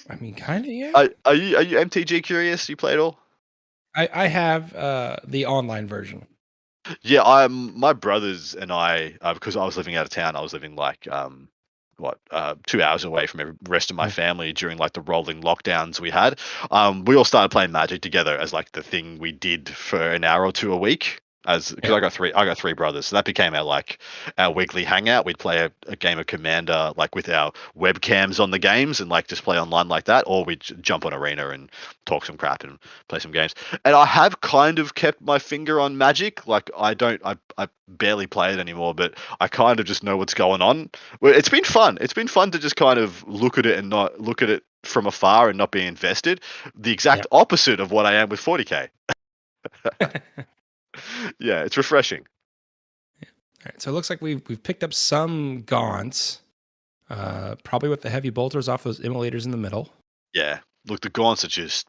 I mean, kinda, yeah. Are you MTG curious? You play it all? I have, the online version. Yeah, I'm. My brothers and I, because I was living out of town, I was living like 2 hours away from the rest of my Mm. family during like the rolling lockdowns we had. We all started playing Magic together as like the thing we did for an hour or two a week. because Yeah. I got three brothers, so that became our weekly hangout. We'd play a game of Commander like with our webcams on the games and like just play online like that, or we'd jump on Arena and talk some crap and play some games. And I have kind of kept my finger on Magic. Like I barely play it anymore, but I kind of just know what's going on. Well, it's been fun. It's been fun to just kind of look at it and not look at it from afar and not be invested. The Yeah. exact opposite of what I am with 40k. Yeah, it's refreshing. All right, so it looks like we've picked up some gaunts, probably with the heavy bolters off those immolators in the middle. Yeah. Look, the Gaunts are just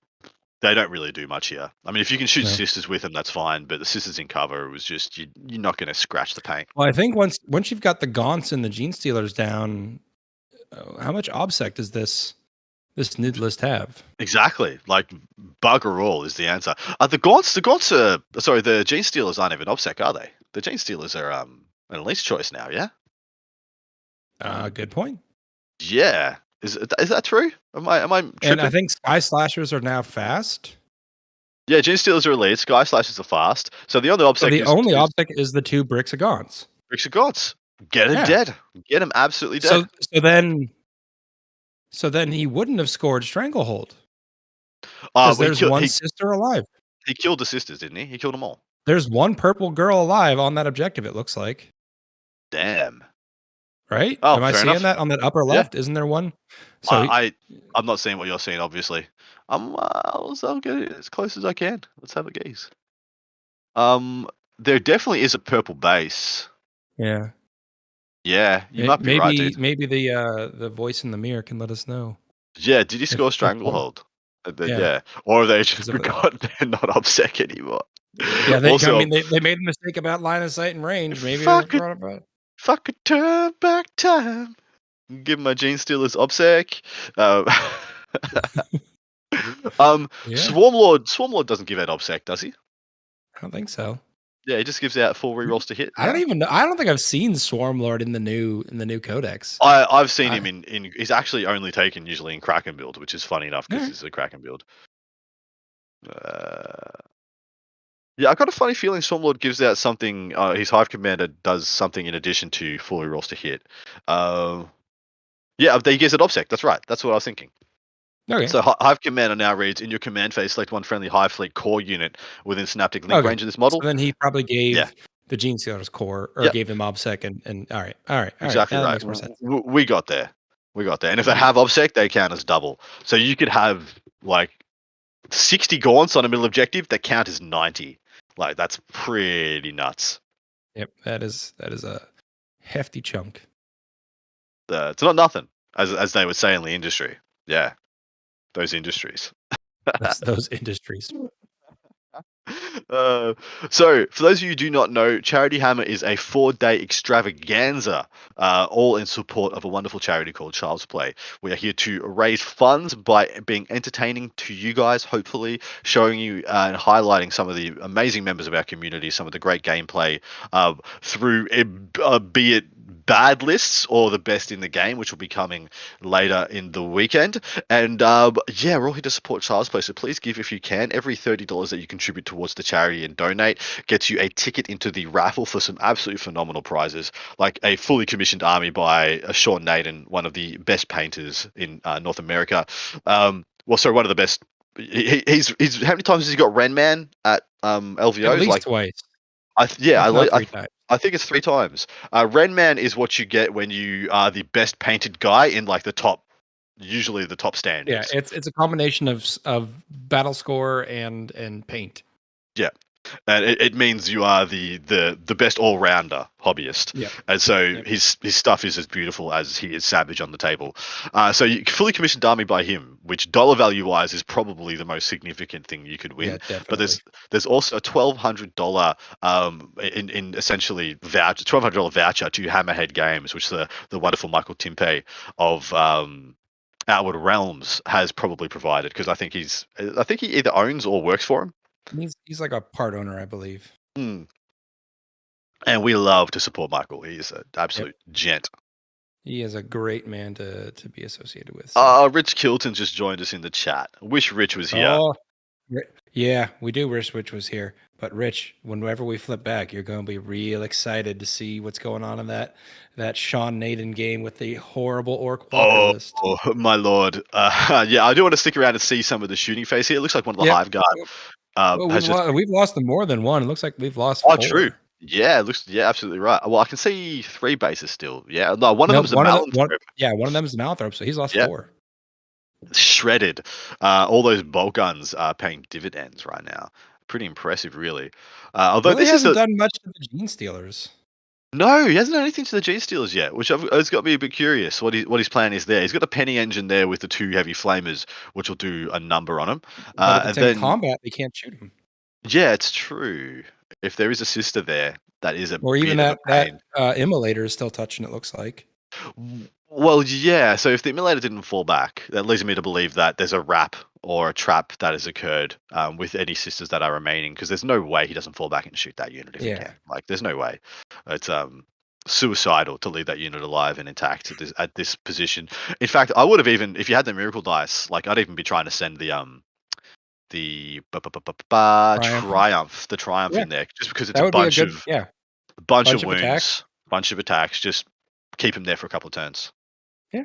they don't really do much here. I mean, if you can shoot No. sisters with them, that's fine. But the sisters in cover, it was just you're not going to scratch the paint. Well, I think once you've got the gaunts and the gene stealers down, how much obsec does this nid list have? Exactly. Like bugger all is the answer. The Gaunts are sorry. The Gene Stealers aren't even OBSEC, are they? The Gene Stealers are an elite choice now. Yeah. Good point. Yeah. Is that true? Am I And I tripping? think sky slashers are now fast. Yeah, Gene Stealers are elite. Sky Slashers are fast. So the only So OBSEC the only is obsec is the 2 bricks of gaunts. Bricks of Gaunts. Get him Yeah. dead. Get him absolutely So dead. so then he wouldn't have scored Stranglehold because Well, there's one sister alive. he killed the sisters, didn't he? He killed them all. There's one purple girl alive on that objective, it looks like. Damn. Right? Oh, Am I fair seeing enough. that on that upper Yeah. left? Isn't there one? So I'm not seeing what you're seeing, obviously. I'll get it as close as I can. Let's have a gaze. There definitely is a purple base. yeah. Yeah, you might be right, dude. Maybe the voice in the mirror can let us know Yeah, did you score if one. Stranglehold? Yeah. Yeah, or have they just 'Cause if it, forgot they're not upsec anymore? yeah, I Also, mean they made a mistake about line of sight and range. Maybe if they I could, forgot about it. if I could turn back time, give my Gene Stealers upsec. Uh, Yeah, Swarm Lord doesn't give out obsec, does he? I don't think so. Yeah, he just gives out 4 rerolls to hit I don't now. even know. I don't think I've seen Swarmlord in the new codex. I've seen I, him in he's actually only taken usually in Kraken build, which is funny enough because alright. it's a Kraken build. Uh, yeah, I got a funny feeling Stormlord gives out something. His Hive Commander does something in addition to 4 rerolls to hit. Yeah, he gives it obsec. That's right. That's what I was thinking. Okay. So Hive Commander now reads in your command phase, select one friendly Hive Fleet core unit within Synaptic Link Okay. range of this So model. then he probably Yeah. gave the Gene Stealers core or Yep. gave them obsec and all right. Exactly Now that right. makes more sense. We got there. We got there. And if they Yeah. have obsec, they count as double. So you could have like 60 gaunts on a middle objective that count as 90. Like that's pretty nuts. Yep. That is a hefty chunk. It's not nothing, as they would say in the industry. Yeah, those industries. Those industries. Uh, so, for those of you who do not know, Charity Hammer is a 4-day extravaganza, all in support of a wonderful charity called Child's Play. We are here to raise funds by being entertaining to you guys, hopefully, showing you and highlighting some of the amazing members of our community, some of the great gameplay through, be it bad lists or the best in the game, which will be coming later in the weekend. And yeah, we're all here to support Child's Play, so please give if you can. Every $30 that you contribute towards the charity and donate gets you a ticket into the raffle for some absolutely phenomenal prizes, like a fully commissioned army by Sean Naden, one of the best painters in North America. Well, sorry, one of the best. He's how many times has he got Ren Man at At LVOs? least Like twice, yeah, if not 3 times. I think it's 3 times. Ren Man is what you get when you are the best painted guy in like the top, usually the top Yeah, standards. it's a combination of battle score and paint. Yeah, and it means you are the best all rounder hobbyist. Yep. And so Yep. his stuff is as beautiful as he is savage on the table. So you fully commissioned army by him, which dollar value wise is probably the most significant thing you could win. Yeah, But definitely. there's also a $1,200 in essentially voucher $1,200 voucher to Hammerhead Games, which the wonderful Michael Timpe of Outward Realms has probably provided, because I think he either owns or works for him. He's like a part owner, I believe. Mm. And we love to support Michael. He's an Yep. absolute gent. He is a great man to be associated with. So. Rich Kilton just joined us in the chat. Wish Rich was here. Oh, Yeah, we do wish Rich was here. But Rich, whenever we flip back, you're going to be real excited to see what's going on in that Sean Naden game with the horrible Orc Walker Oh, list. my lord. Yeah, I do want to stick around and see some of the shooting phase here. It looks like one of the Yep. Hive Guard Well, has just. we've lost them more than one. It looks like we've lost Oh, true. 4. Yeah, it looks. Yeah, absolutely right. Well, I can see 3 bases still. Yeah, no, one of No, them's a Malanthrop. one of them is an Malthrop, so he's lost Yeah, 4. shredded. All those bolt guns are paying dividends right now. Pretty impressive, really. Although Really this is hasn't a done much to the Gene Stealers. no, he hasn't done anything to the G Steelers yet, which has got me a bit curious. What his plan is there? He's got the Penny engine there with the 2 heavy flamers, which will do a number on him. But if And it's in then combat, they can't shoot him. yeah, it's true. If there is a sister there, that is a Or even bit of a that pain. immolator is still touching, it looks like. Well, yeah. So if the immolator didn't fall back, that leads me to believe that there's a wrap or a trap that has occurred with any sisters that are remaining. Because there's no way he doesn't fall back and shoot that unit if he Yeah. can. Like, there's no way. It's suicidal to leave that unit alive and intact at this position. In fact, I would have even, if you had the miracle dice, like I'd even be trying to send Triumph. the triumph Yeah. in there just because it's That a would be a bunch good, of yeah. bunch of Bunch of attacks. wounds, bunch of attacks. Just keep him there for a couple of turns. Yeah.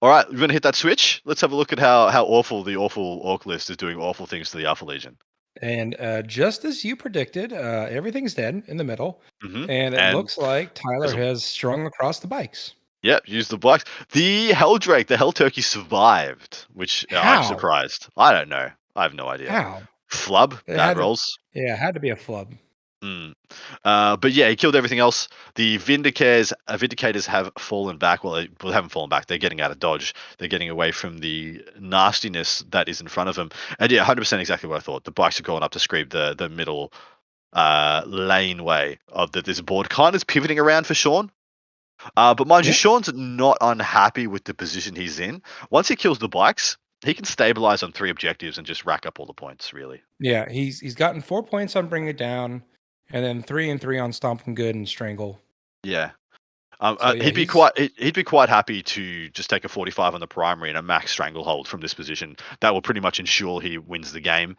All right, we're gonna hit that switch. Let's have a look at how awful the awful orc list is doing awful things to the Alpha Legion. And just as you predicted, everything's dead in the middle. And it And looks like Tyler there's a has strung across the bikes. yep, use the blocks. The Hell Drake, the Hell Turkey survived, which I'm How? surprised. I don't know. I have no idea. How? Flub, It bad had to, rolls. yeah, it had to be a flub. Mm. But yeah, he killed everything else. The Vindicators have fallen back. Well, they haven't fallen back. They're getting out of dodge. They're getting away from the nastiness that is in front of them. And yeah, 100% exactly what I thought. The bikes are going up to scream the middle laneway of this board. Kind of pivoting around for Sean. But mind you, Yeah. Sean's not unhappy with the position he's in. Once he kills the bikes, he can stabilize on 3 objectives and just rack up all the points, really. Yeah, he's gotten 4 points on Bring It Down, and then 3 and 3 on Stomping Good and Strangle. Yeah. So yeah, He'd be quite happy to just take a 45 on the primary and a max stranglehold from this position. That will pretty much ensure he wins the game.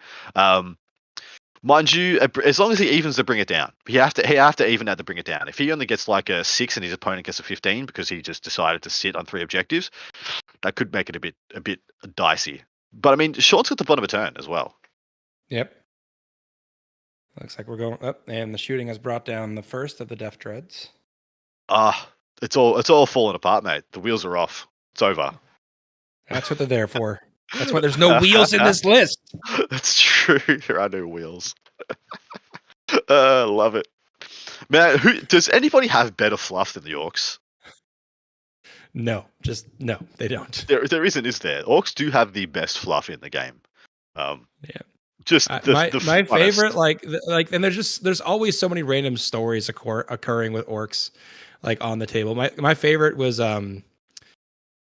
Mind you, as long as he evens the Bring It Down, he have to even out the Bring It Down. If he only gets like a 6 and his opponent gets a 15 because he just decided to sit on 3 objectives, that could make it a bit dicey. But I mean, Sean's got the bottom of a turn as well. Yep. Looks like we're going up, and the shooting has brought down the first of the Death Dreads. It's all falling apart, mate. The wheels are off. It's over. That's what they're there for. That's why there's no wheels in this list. That's true. There are no wheels. Love it, man. Does anybody have better fluff than the Orcs? No, they don't. There isn't, is there? Orcs do have the best fluff in the game. Yeah. Just my funnest. favorite, and there's always so many random stories occurring with Orcs, like on the table. My favorite was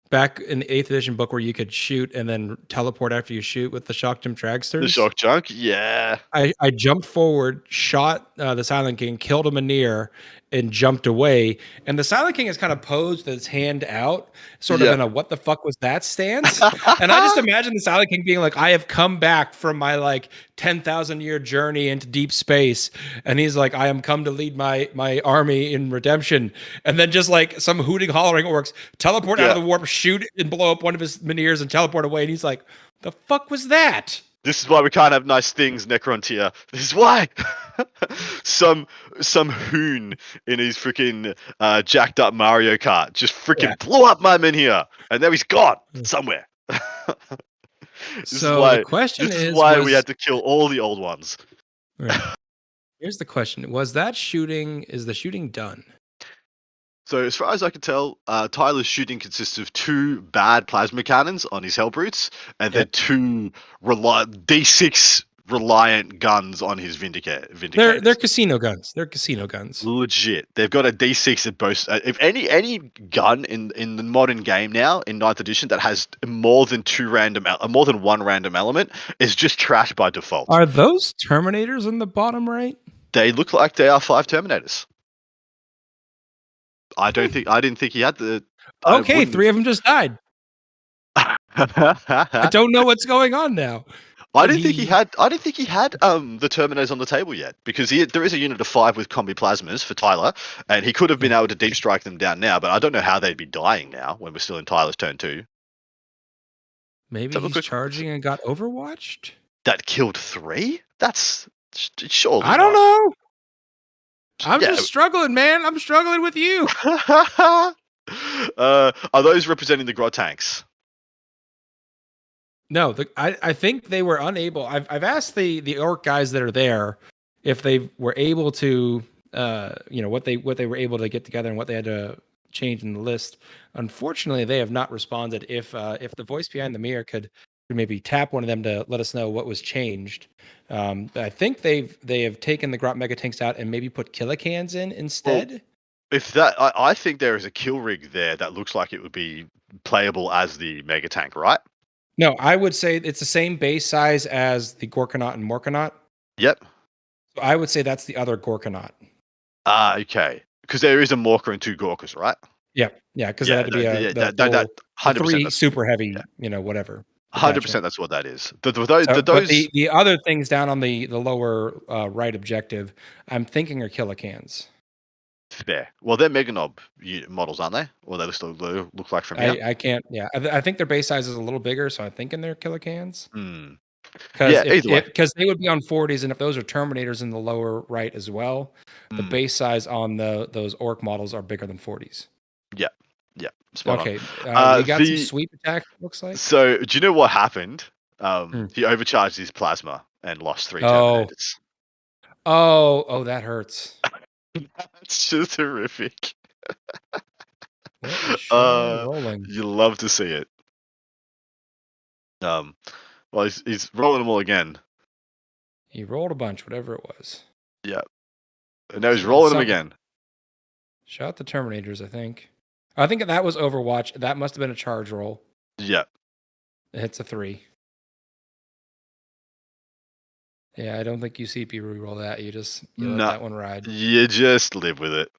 back in the 8th edition book where you could shoot and then teleport after you shoot with the Shock Jump Dragsters. The Shock Junk, yeah. I jumped forward, shot the Silent King, killed him near, and jumped away. And the Silent King is kind of posed with his hand out, sort of in a "what the fuck was that" stance. And I just imagine the Silent King being like, "I have come back from my like 10,000-year journey into deep space," and he's like, "I am come to lead my army in redemption." And then just like some hooting, hollering orcs teleport out of the warp, shoot and blow up one of his Meniers, and teleport away. And he's like, "The fuck was that?" This is why we can't have nice things, Necrontier. This is why. some hoon in his freaking jacked up Mario Kart just freaking blew up my Menhir, and now he's gone somewhere. The question this is why we had to kill all the old ones. Right. Here's the question: is the shooting done? So as far as I can tell, Tyler's shooting consists of 2 bad plasma cannons on his Hellbrutes, and then 2 D6 reliant guns on his Vindicators. They're casino guns. They're casino guns. Legit. They've got a D6 at both. If any gun in the modern game now in 9th edition that has more than one random element is just trash by default. Are those Terminators in the bottom right? They look like they are 5 Terminators. I didn't think he had the. Okay, 3 of them just died. I don't know what's going on now. I Did didn't think he he? had. I didn't think he had the Terminators on the table yet, because there is a unit of 5 with combi plasmas for Tyler, and he could have been Yeah, able to deep strike them down now. But I don't know how they'd be dying now when we're still in Tyler's turn 2. maybe Let's have a he's quick look. charging and got overwatched. That killed 3. That's surely I don't not. know. I'm Yeah. just struggling, man. I'm struggling with you. Are those representing the Grot tanks? No, I think they were unable. I've asked the orc guys that are there if they were able to, what they were able to get together and what they had to change in the list. Unfortunately, they have not responded. If the voice behind the mirror could maybe tap one of them to let us know what was changed. I think they have taken the Grot Mega Tanks out and maybe put Killicans in Well, instead. if that, I think there is a kill rig there that looks like it would be playable as the Mega Tank, right? No, I would say it's the same base size as the Gorkanaut and Morkanaut. Yep. So I would say that's the other Gorkanaut. Ah, okay. Because there is a Morker and 2 Gorkas, right? Yeah, yeah, because it Yeah, had to be that the 100%. three That's super yeah, heavy, whatever detachment. 100%. That's what that is. So, but Those the other things down on the lower right objective, I'm thinking are Killicans. fair. Well, they're Meganob models, aren't they? Or they still look like from here. I can't. Yeah, I think their base size is a little bigger, so I'm thinking they're Killicans. Hmm. Because Yeah. if Either way. because they would be on 40s, and if those are Terminators in the lower right as well, the Hmm. base size on those Orc models are bigger than 40s. Yeah. Yeah. Spot on. Okay, we got some The sweep attack. Looks like. So do you know what happened? Hmm. He overcharged his plasma and lost 3 Oh, Terminators. oh, that hurts. That's just horrific. What is Sean Uh, rolling? you love to see it. Um, well, he's rolling them all again. He rolled a bunch, whatever it was. Yeah, and now he's It's rolling them something. again. Shot the Terminators, I think. I think that was Overwatch. That must have been a charge roll. Yeah. It hits a 3. Yeah, I don't think you CP reroll that. You let No, that one ride. you just live with it.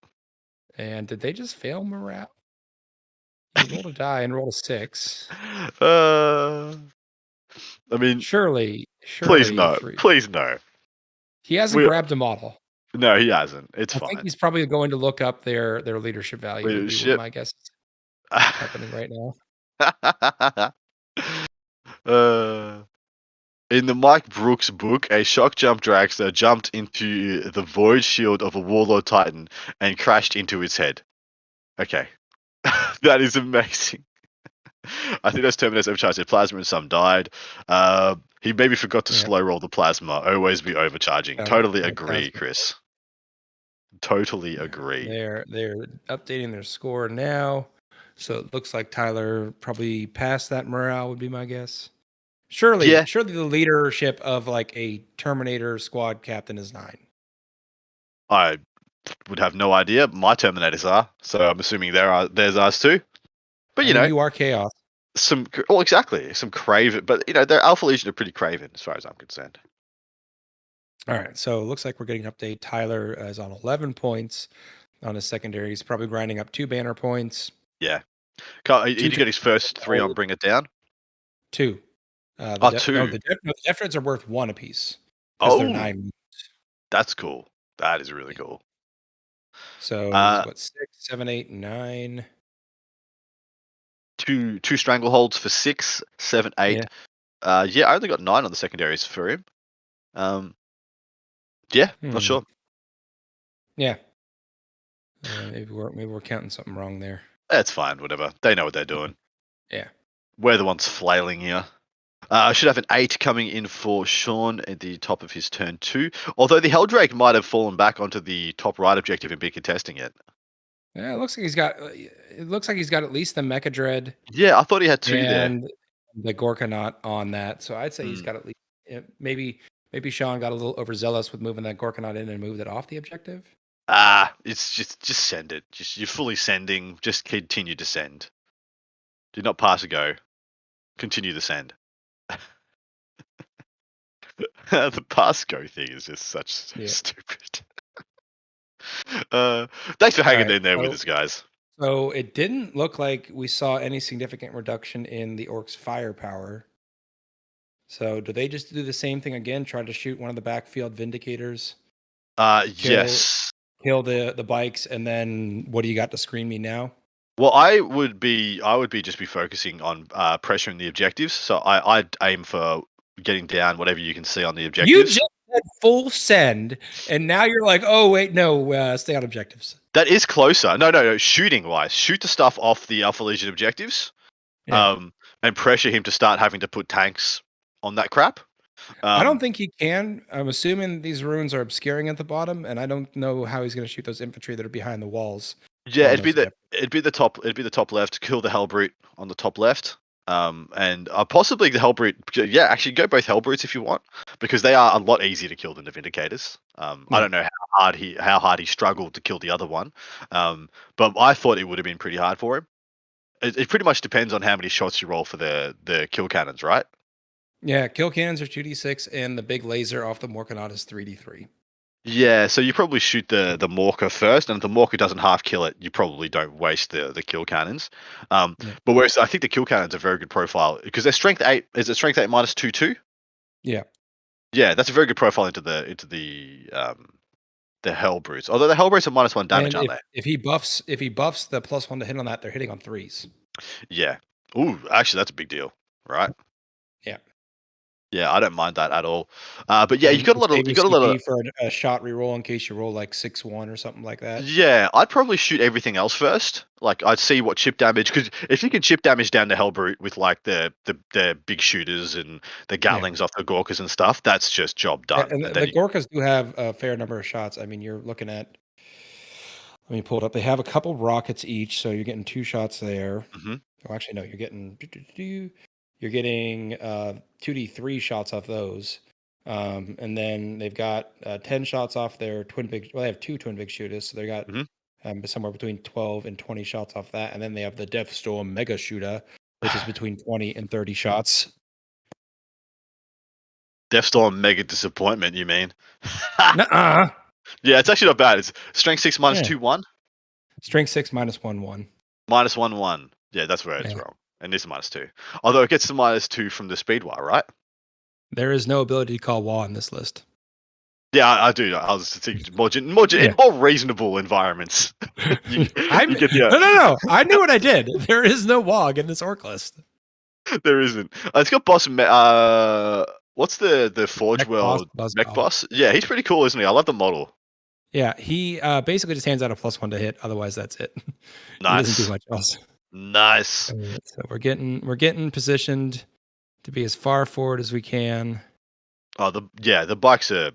And did they just fail morale? He rolled a die and rolled a 6. Uh, I mean, Surely please surely no, 3. please no. He hasn't We grabbed a model. no, he hasn't. It's I think fine. he's probably going to look up their leadership value would be what Leadership. my guess is happening right now. uh, In the Mike Brooks book, a shock jump dragster jumped into the void shield of a warlord titan and crashed into its head. Okay. That is amazing. I think those Terminators overcharged their plasma and some died. He maybe forgot to Yeah. slow roll the plasma. Always be overcharging. Totally That sounds agree, Chris. Totally Yeah, agree. they're updating their score now, so it looks like Tyler probably passed that morale would be my guess. Yeah, Surely the leadership of like a Terminator squad captain is 9. I would have no idea. My Terminators are, so I'm assuming there's ours too. But I you mean, know, you are chaos. exactly, some craven. But you know, their Alpha Legion are pretty craven as far as I'm concerned. All right, so it looks like we're getting an update. Tyler is on 11 points on his secondary. He's probably grinding up 2 banner points. Yeah. He 2 did get his first 3 on Bring It Down. 2. Oh, 2. The def dreads are worth 1 apiece because they're Oh, 9. that's cool. That is really Yeah. cool. So he's Uh, what 6, 7, 8, 9. two strangleholds for 6, 7, 8. Yeah. Yeah, I only got 9 on the secondaries for him. Yeah, not Hmm. sure. Yeah. Maybe we're counting something wrong there. That's fine, whatever. They know what they're doing. Yeah. We're the ones flailing here. I should have an 8 coming in for Sean at the top of his turn 2. Although the Helldrake might have fallen back onto the top right objective and be contesting it. Yeah, it looks like he's got. It looks like he's got at least the Mecha Dread Yeah, I thought he had 2 there. and the Gorkanaut on that. So I'd say he's Hmm. got at least. Maybe Sean got a little overzealous with moving that Gorkanaut in and moved it off the objective. It's just send it. Just you're fully sending. Just continue to send. Do not pass a go. Continue to send. The pass go thing is just such Yeah. stupid. Thanks for All hanging right. in there with So us, guys. So it didn't look like we saw any significant reduction in the orcs' firepower. So do they just do the same thing again? Try to shoot one of the backfield vindicators, kill Yes. kill the bikes, and then what do you got to screen me now? Well, I would be just be focusing on pressuring the objectives. So I'd aim for getting down whatever you can see on the You objectives. just said full send, and now you're like, oh wait, no, stay on objectives. That is closer. No, no, no. Shooting wise, shoot the stuff off the Alpha Legion objectives. Yeah. And pressure him to start having to put tanks on that crap. I don't Um, think he can. I'm assuming these runes are obscuring at the bottom, and I don't know how he's going to shoot those infantry that are behind the walls yeah, on it'd be those the objectives. it'd be the top left. Kill the Hellbrute on the top left. And possibly the Hellbrute. Yeah, actually, go both Hellbrutes if you want, because they are a lot easier to kill than the Vindicators. I Yeah. don't know how hard he struggled to kill the other one, but I thought it would have been pretty hard for him. It pretty much depends on how many shots you roll for the kill cannons, right? Yeah, kill cannons are 2d6, and the big laser off the Morkanot is 3d3. Yeah, so you probably shoot the Morka first, and if the Morka doesn't half kill it, you probably don't waste the kill cannons. Yeah. But whereas I think the kill cannons are a very good profile because they're strength 8. Is it strength 8 minus 2 2? Yeah. Yeah, that's a very good profile into the Hell Brutes. Although the Hell Brutes are minus 1 damage, And aren't if he buffs the +1 to hit on that, they're hitting on 3s. they? Yeah. Ooh, actually, that's a big deal, right? Yeah. Yeah, I don't mind that at all. But yeah, And you save you your got a lot of. CP for a shot reroll in case you roll like 6-1 or something like that. Yeah, I'd probably shoot everything else first. Like I'd see what chip damage, because if you can chip damage down the Hellbrute with like the big shooters and the Yeah. Gatlings off the Gorkas and stuff, that's just job done. And And then the Gorkas do have a fair number of shots. I mean, you're looking at, let me pull it up. They have a couple rockets each, so you're getting 2 shots there. hmm Oh, actually, no, you're getting 2d3 shots off those. And then they've got 10 shots off their twin big. Well, they have 2 twin big shooters, so they got hmm somewhere between 12 and 20 shots off that. And then they have the Deathstorm Mega Shooter, which is between 20 and 30 shots. Deathstorm mega disappointment. You mean? Nuh-uh. Yeah, it's actually not bad. It's strength 6 minus Yeah. 2 1 Strength 6 minus 1 1. minus 1 1. Yeah, that's where it's Yeah. wrong. And this is minus 2. Although it gets the minus 2 from the speed wire, right? There is no ability to call wall on this list. Yeah, I do. I was thinking Yeah. in more reasonable environments. you get the, No. I knew what I did. There is no WOG in this orc list. There isn't. It's got what's the Forge Mech boss, World Buzz mech Bob. boss? Yeah, he's pretty cool, isn't he? I love the model. Yeah, he basically just hands out a +1 to hit. Otherwise, that's it. He doesn't do Nice, much else. nice. So we're getting positioned to be as far forward as we can. Oh, the bikes are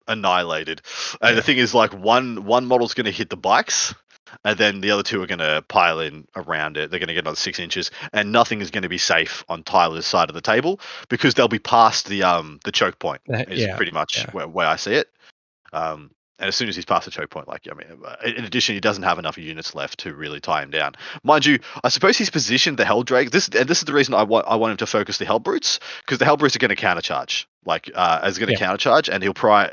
annihilated, and Yeah. the thing is, like one model's going to hit the bikes, and then the other two are going to pile in around it. They're going to get another 6 inches, and nothing is going to be safe on Tyler's side of the table because they'll be past the choke point. Is Yeah. pretty much Yeah. where I see it. And as soon as he's past the choke point, like, I mean, in addition, he doesn't have enough units left to really tie him down. Mind you, I suppose he's positioned the Helldrake. This is the reason I want him to focus the Hellbrutes, because the Hellbrutes are going to countercharge. Like, as going to countercharge, and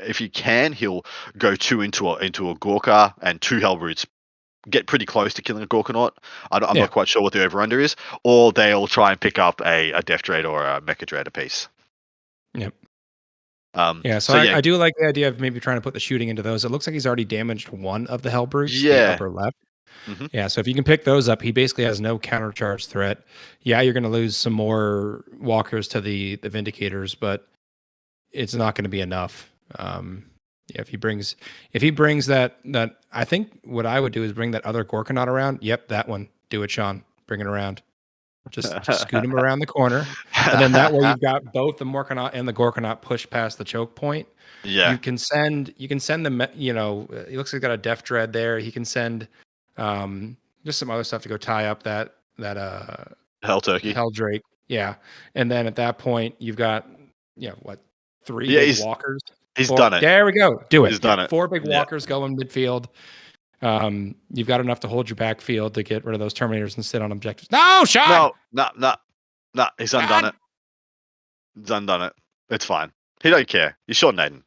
if he can, he'll go 2 into a Gorka and 2 Hellbrutes. Get pretty close to killing a Gorkanaut. I'm not quite sure what the over-under is, or they'll try and pick up a Death Dread or a Mecha Dread apiece. Yep. Yeah, so I do like the idea of maybe trying to put the shooting into those. It looks like he's already damaged one of the Hellbrutes, the upper left. Mm-hmm. Yeah, so if you can pick those up, he basically has no countercharge threat. Yeah, you're going to lose some more walkers to the Vindicators, but it's not going to be enough. If he brings that I think what I would do is bring that other Gorkanaut around. Yep, that one. Do it, Sean. Bring it around. Just scoot him around the corner, and then that way you've got both the Morkanaut and the Gorkanaut push past the choke point. Yeah. You can send them. He looks like he's got a Death Dread there. He can send just some other stuff to go tie up that Hell Turkey. Hell Drake. Yeah, and then at that point you've got 3 big walkers. He's done it. There we go. Do it. He's done it. 4 big walkers go in midfield. You've got enough to hold your backfield to get rid of those Terminators and sit on objectives. No, Sean! No. He's undone it. He's undone it. It's fine. He don't care. He's Sean Naden.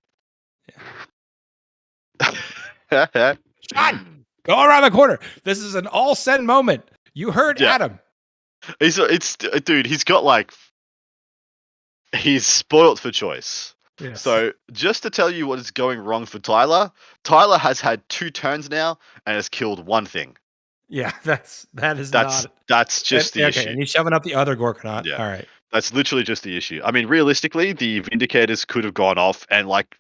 Yeah. Sean! Go around the corner. This is an all send moment. You heard Yeah, Adam. it's dude. He's got like he's spoilt for choice. Yes. So just to tell you what is going wrong for Tyler, Tyler has had 2 turns now and has killed one thing. Yeah, that is That's not. that's And, just the okay, issue. and he's shoving up the other Gorkanaut. Yeah. All right. That's literally just the issue. I mean, realistically, the Vindicators could have gone off and like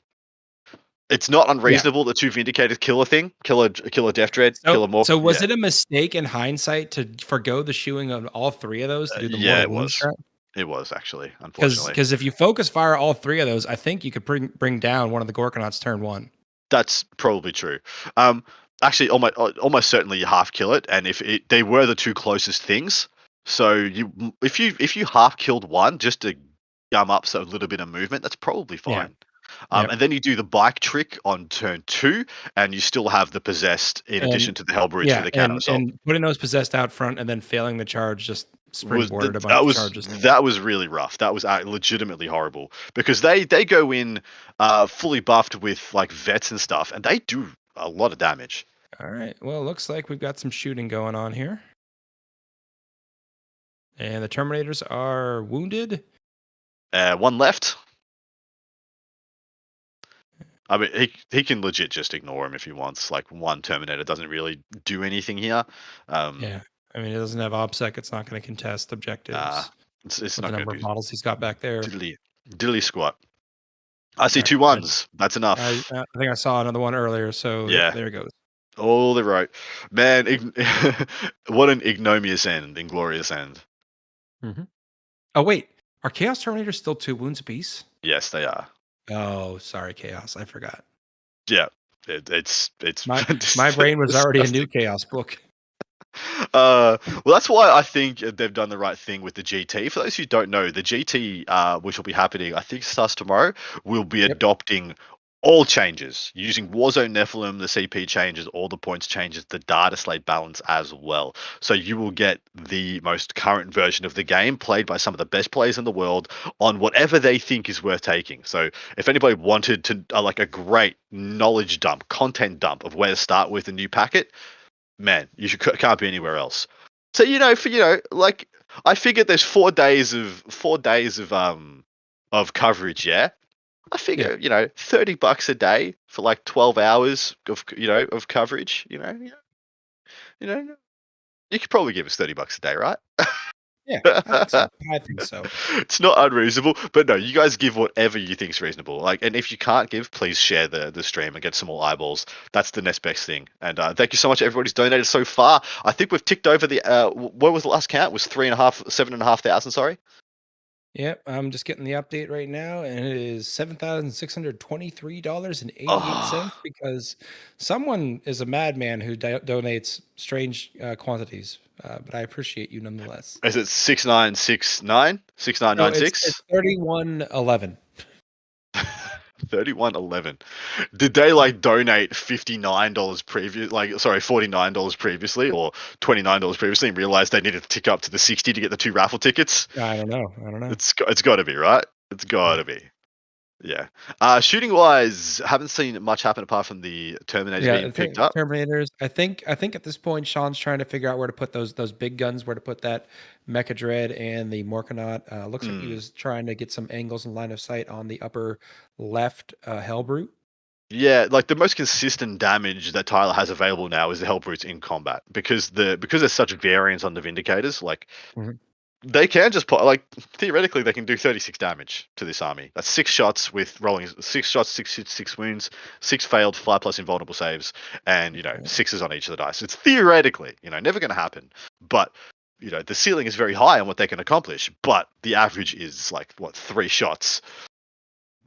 it's not Yeah. unreasonable that 2 Vindicators kill a thing, kill a Death Dread, So, kill a Morph. so was Yeah. it a mistake in hindsight to forgo the shoeing of all three of those to do the Yeah, mortal it wound was. strat? It was actually, Because unfortunately. because if you focus fire all three of those, I think you could bring down one of the Gorkanauts turn one. That's probably true. Um, actually, almost certainly you half kill it, and if they were the 2 closest things, so if you half killed one just to gum up so a little bit of movement, that's probably Yeah. fine. Yep. And then you do the bike trick on turn 2, and you still have the possessed in And addition to the Hellbrutes for yeah, the counter assault. and putting those possessed out front and then failing the charge just springboarded a bunch That of was charges. really rough. That was legitimately horrible because they go in fully buffed with like vets and stuff, and they do a lot of damage. All right. Well, it looks like we've got some shooting going on here. And the Terminators are wounded. One left. I mean, he can legit just ignore him if he wants. Like one Terminator doesn't really do anything here. Yeah. I mean, it doesn't have OPSEC. It's not going to contest Nah, objectives it's with the not going number to of do models he's got back there. diddly squat. I see All two right. ones. That's enough. I think I saw another one earlier. So, yep, Yeah. there it goes. Oh, they're right. Man, what an ignominious end, inglorious end. Mhm. Oh, wait. Are Chaos Terminators still 2 wounds apiece? Yes, they are. Oh, sorry, Chaos. I forgot. Yeah, it's My my brain was already a new disgusting. Chaos book. Well, that's why I think they've done the right thing with the GT. For those who don't know, the GT, which will be happening, I think starts tomorrow, will be Yep. adopting all changes using Warzone Nephilim, the CP changes, all the points changes, the data slate balance as well. So you will get the most current version of the game played by some of the best players in the world on whatever they think is worth taking. So if anybody wanted to like a great knowledge dump, content dump of where to start with a new packet, man, you can't be anywhere else. So for like I figured there's 4 days of coverage. Yeah, I Yeah. figure $30 a day for like 12 hours of coverage. You know, you could probably give us $30 a day, right? Yeah, I think so. I think so. It's not unreasonable, but no, you guys give whatever you think's reasonable. Like, and if you can't give, please share the stream and get some more eyeballs. That's the next best thing. And thank you so much, everybody who's donated so far. I think we've ticked over the. What was the last count? It was 7,500. Sorry. Yep, I'm just getting the update right now, and it is $7,623.88 Oh, because someone is a madman who donates strange quantities. But I appreciate you nonetheless. is it 6969 No, 6996? it's 3111. 3111. Did they like donate $59 previous, like sorry, $49 previously or $29 previously, and realize they needed to tick up to the 60 to get the 2 raffle tickets? I don't know. I don't know. It's got to be right. It's got Yeah. to be. Yeah. Shooting wise, haven't seen much happen apart from the Terminators Yeah, being picked up. Terminators. I think at this point, Sean's trying to figure out where to put those big guns, where to put that Mecha Dread and the Morkanaut. Looks like he Mm. was trying to get some angles and line of sight on the upper left Hellbrute. Yeah, like the most consistent damage that Tyler has available now is the Hellbrutes in combat because there's such variance on the Vindicators. Like Mhm. they can just put like theoretically they can do 36 damage to this army. That's 6 shots with rolling 6 shots, 6 hits, 6 wounds, 6 failed 5+ invulnerable saves, and sixes on each of the dice. It's theoretically never going to happen, but the ceiling is very high on what they can accomplish. But the average is like what 3 shots,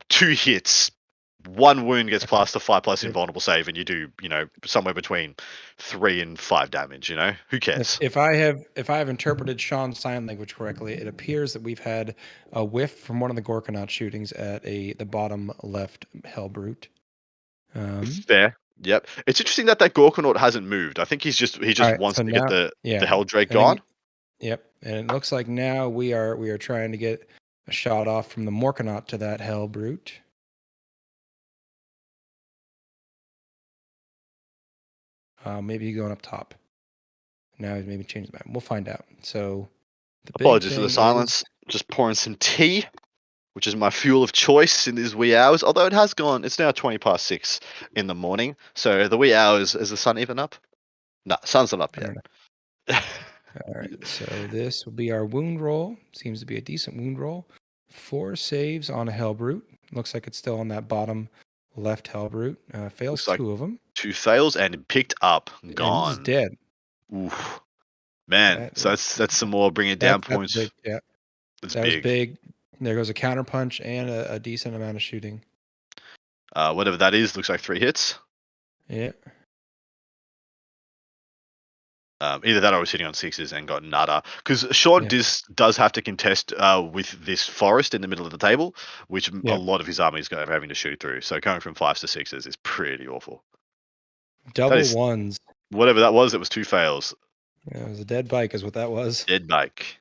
2 hits. 1 wound gets past the 5+ If, invulnerable save, and you do, somewhere between 3 and 5 damage. Who if cares? if I have interpreted Sean's sign language correctly, it appears that we've had a whiff from one of the Gorkanaut shootings at the bottom left Hellbrute. Fair. Yep. It's interesting that Gorkanaut hasn't moved. I think he All just right, wants so to get now, the yeah, Helldrake I think gone. yep, and it looks like now we are trying to get a shot off from the Morkanaut to that Hell Brute. Maybe going up top. Now he's maybe changed the map. We'll find out. So the big Apologies for the thing is, silence. Just pouring some tea, which is my fuel of choice in these wee hours. Although it has gone, it's now 6:20 in the morning. So the wee hours, is the sun even up? No, sun's not up I don't know. yet. All right. So this will be our wound roll. Seems to be a decent wound roll. 4 saves on a Hellbrute. Looks like it's still on that bottom left Hellbrute. Fails Looks like 2 of them. 2 fails and picked up, And he's gone. dead. Oof. Man, That so is that's some more bring it down that's points. big. Yeah. That's That was big. big. There goes a counter punch and a decent amount of shooting. Whatever that is, looks like 3 hits. Yeah. Either that or I was hitting on 6s and got nada. Because Sean Yeah. does have to contest with this forest in the middle of the table, which a Yeah. lot of his army is having to shoot through. So going from 5s to 6s is pretty awful. That Double is ones. whatever that was. It was 2 fails. Yeah, it was a dead bike, is what that was. Dead bike.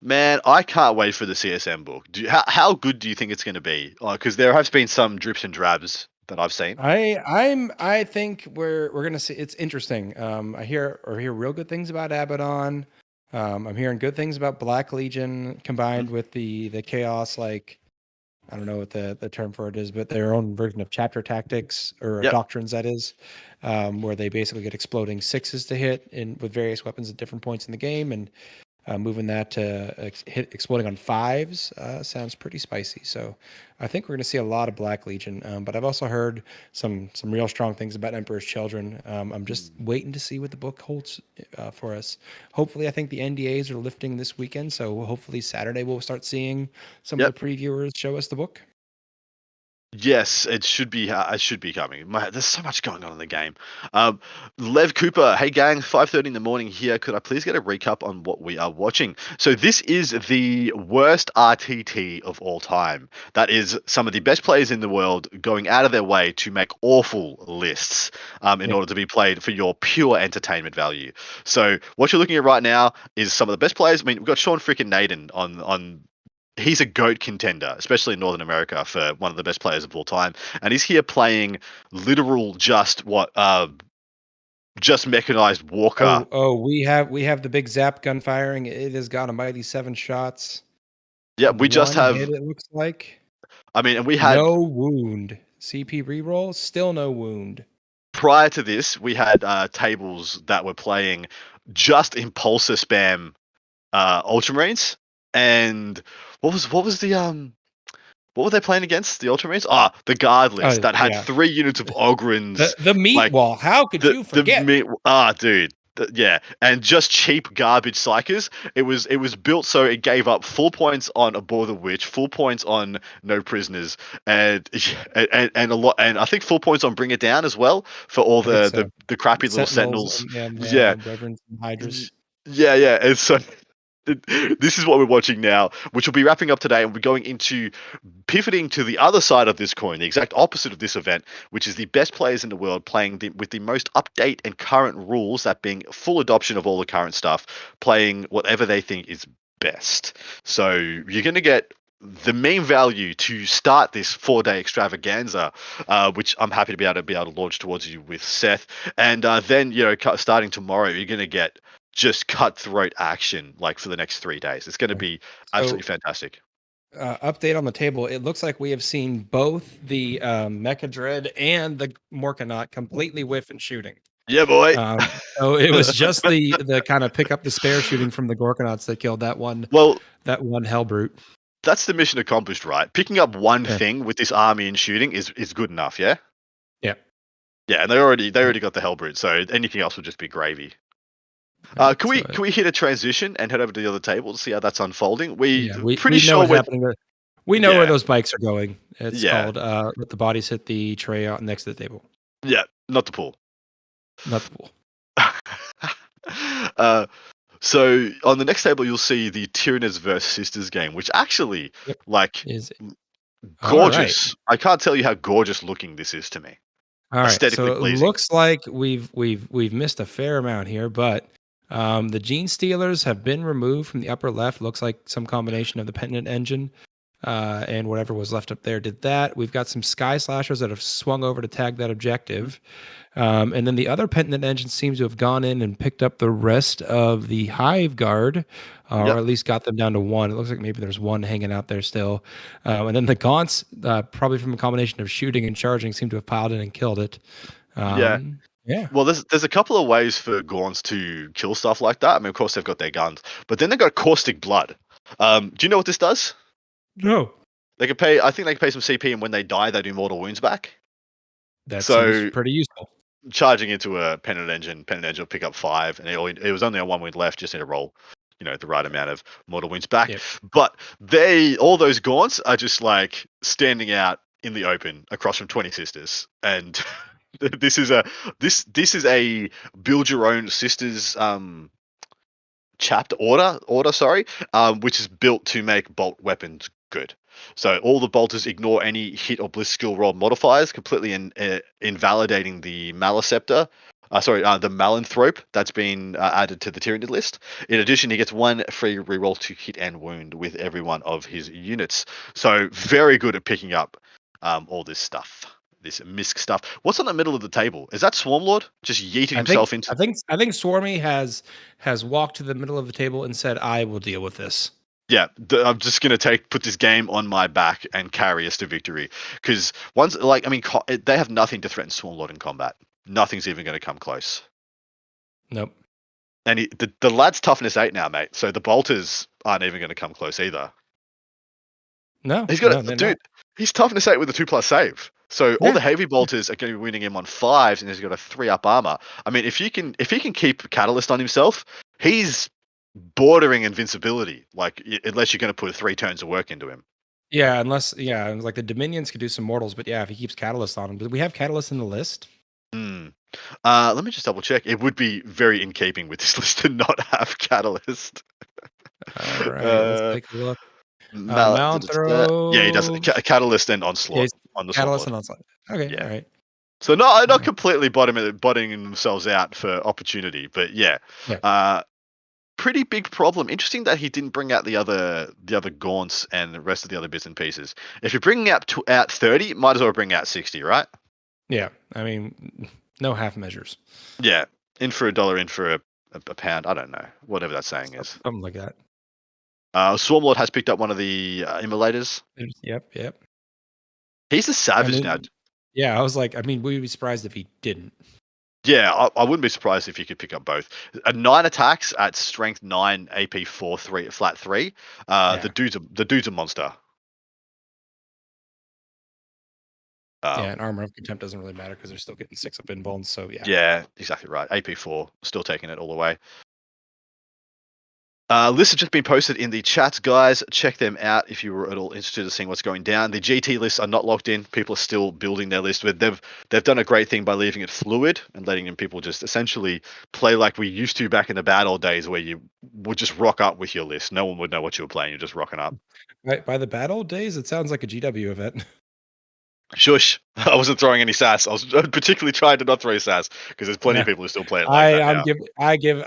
Man, I can't wait for the CSM book. How good do you think it's going to be? Because there have been some drips and drabs that I've seen. I think we're gonna see. It's interesting. I hear real good things about Abaddon. I'm hearing good things about Black Legion combined with the chaos. Like, I don't know what the term for it is, but their own version of chapter tactics or Yep. doctrines, that is, where they basically get exploding 6s to hit in with various weapons at different points in the game, and moving that to hit exploding on 5s sounds pretty spicy. So I think we're going to see a lot of Black Legion. But I've also heard some real strong things about Emperor's Children. I'm just waiting to see what the book holds for us. Hopefully, I think the NDAs are lifting this weekend. So hopefully Saturday we'll start seeing some of Yep. the previewers show us the book. Yes, it should be. It should be coming. There's so much going on in the game. Um, Lev Cooper, hey gang, 5:30 in the morning here. Could I please get a recap on what we are watching? So this is the worst RTT of all time. That is some of the best players in the world going out of their way to make awful lists in Yeah. order to be played for your pure entertainment value. So what you're looking at right now is some of the best players. I mean, we've got Sean freaking Naden on he's a GOAT contender, especially in Northern America, for one of the best players of all time. And he's here playing literal just mechanized Walker. Oh, we have the big zap gun firing. It has got a mighty 7 shots. Yeah, we just 1 hit, have. it looks like. I mean, and we had No wound. CP reroll, still no wound. prior to this, we had tables that were playing just impulsor spam Ultramarines, and what was the what were they playing against? The Ultramarines? The guard list Oh, that had yeah. 3 units of Ogrins. The meat Like wall. How could you forget? Dude, yeah, and just cheap garbage psychers. It was built so it gave up full points on Abhor the Witch, full points on No Prisoners, and and a lot, and I think full points on Bring It Down as well for all I think the so. crappy little Sentinels sentinels. and Yeah, Reverends and Hydras. yeah, and so. This is what we're watching now, which will be wrapping up today, and we're going into pivoting to the other side of this coin, the exact opposite of this event, which is the best players in the world playing with the most update and current rules, that being full adoption of all the current stuff, playing whatever they think is best. So you're going to get the main value to start this 4-day extravaganza, which I'm happy to be able to launch towards you with Seth, and then starting tomorrow, you're going to get just cutthroat action like for the next 3 days. It's going to be absolutely So, fantastic. update on the table. It looks like we have seen both the Mecha Dread and the Morkanaut completely whiff and shooting. Yeah, boy. So it was just the kind of pick up the spare shooting from the Gorkanauts that killed that one Well, Hellbrute. that's the mission accomplished, right? Picking up one Yeah. thing with this army and shooting is good enough, yeah? Yeah. Yeah, and they already got the Hellbrute, so anything else would just be gravy. Can we hit a transition and head over to the other table to see how that's unfolding? Yeah, Pretty we know sure what's we're happening there. We know where yeah, those bikes are going. It's yeah, called let the bodies hit the tray out next to the table, yeah, not the pool. not the pool. uh, so on the next table, you'll see the Tyranids versus Sisters game, which actually, Yep. like, Is all right. gorgeous. I can't tell you how gorgeous looking this is to me. All right. Aesthetically So it pleasing. looks like we've missed a fair amount here, but the gene stealers have been removed from the upper left. Looks like some combination of the pendant engine and whatever was left up there did that. We've got some Sky Slashers that have swung over to tag that Mhm. objective. And then the other Penitent engine seems to have gone in and picked up the rest of the Hive Guard, or Yep. at least got them down to one. It looks like maybe there's one hanging out there still. And then the Gaunts, probably from a combination of shooting and charging, seem to have piled in and killed it. Yeah. Yeah. Well, there's a couple of ways for Gorns to kill stuff like that. I mean, of course they've got their guns, but then they've got caustic blood. Do you know what this does? No. They can pay. I think they can pay some CP, and when they die, they do mortal wounds back. That seems So pretty useful. charging into a penitent engine will pick up 5, and it was only on 1 wound left. Just need to roll, the right amount of mortal wounds back. Yep. But all those gaunts are just like standing out in the open across from 20 sisters, and this is a build your own sisters chapter order, sorry, which is built to make bolt weapons good. So all the bolters ignore any hit or bliss skill roll modifiers, completely invalidating the Maliceptor. The Malanthrope that's been added to the Tyranid list. In addition, he gets 1 free reroll to hit and wound with every one of his units. So very good at picking up all this stuff, this misc stuff. What's on the middle of the table? Is that Swarmlord just yeeting I think himself into? I think Swarmy has walked to the middle of the table and said, "I will deal with this." Yeah, I'm just gonna put this game on my back and carry us to victory. Because they have nothing to threaten Swarmlord in combat. Nothing's even gonna come close. Nope. And the lad's toughness 8 now, mate. So the bolters aren't even gonna come close either. No, He's got no, they're dude. not. He's toughness 8 with a 2+ save. So all Yeah. the heavy bolters are going to be winning him on 5s, and he's got a 3 up armor. I mean, if he can keep Catalyst on himself, he's bordering invincibility. Like unless you're going to put 3 turns of work into him. Yeah, like the Dominions could do some mortals, but yeah, if he keeps Catalyst on him. Do we have Catalyst in the list? Hmm. Let me just double check. It would be very in keeping with this list to not have Catalyst. All right, let's uh, take a look. yeah, he does. Malanthrove. Catalyst and Yeah, Onslaught on the Catalyst Swarmlord. and Onslaught. Okay, all Yeah. right. So not Yeah. completely bottoming themselves out for opportunity, but yeah. Yeah. Pretty big problem. Interesting that he didn't bring out the other gaunts and the rest of the other bits and pieces. If you're bringing out 30, might as well bring out 60, right? Yeah. I mean, no half measures. Yeah, in for $1, in for a pound. I don't know, whatever that saying is. Something like that. Swarmlord has picked up one of the immolators. Yep. He's a I savage now. mean, yeah, I was like, I mean, we'd be surprised if he didn't. Yeah, I wouldn't be surprised if he could pick up both. 9 attacks at strength 9, AP 4, 3 flat 3. The Yeah. dude's a monster. Yeah, and Armor of Contempt doesn't really matter because they're still getting 6 up in bones. So yeah. Yeah, exactly right. AP 4, still taking it all the way. Lists have just been posted in the chat, guys. Check them out if you were at all interested in seeing what's going down. The GT lists are not locked in. People are still building their list. They've done a great thing by leaving it fluid and letting people just essentially play like we used to back in the bad old days, where you would just rock up with your list. No one would know what you were playing. You're just rocking up. Right, by the bad old days, it sounds like a GW event. Shush! I wasn't throwing any sass. I was particularly trying to not throw sass because there's plenty No, of people who still play it like that now. I give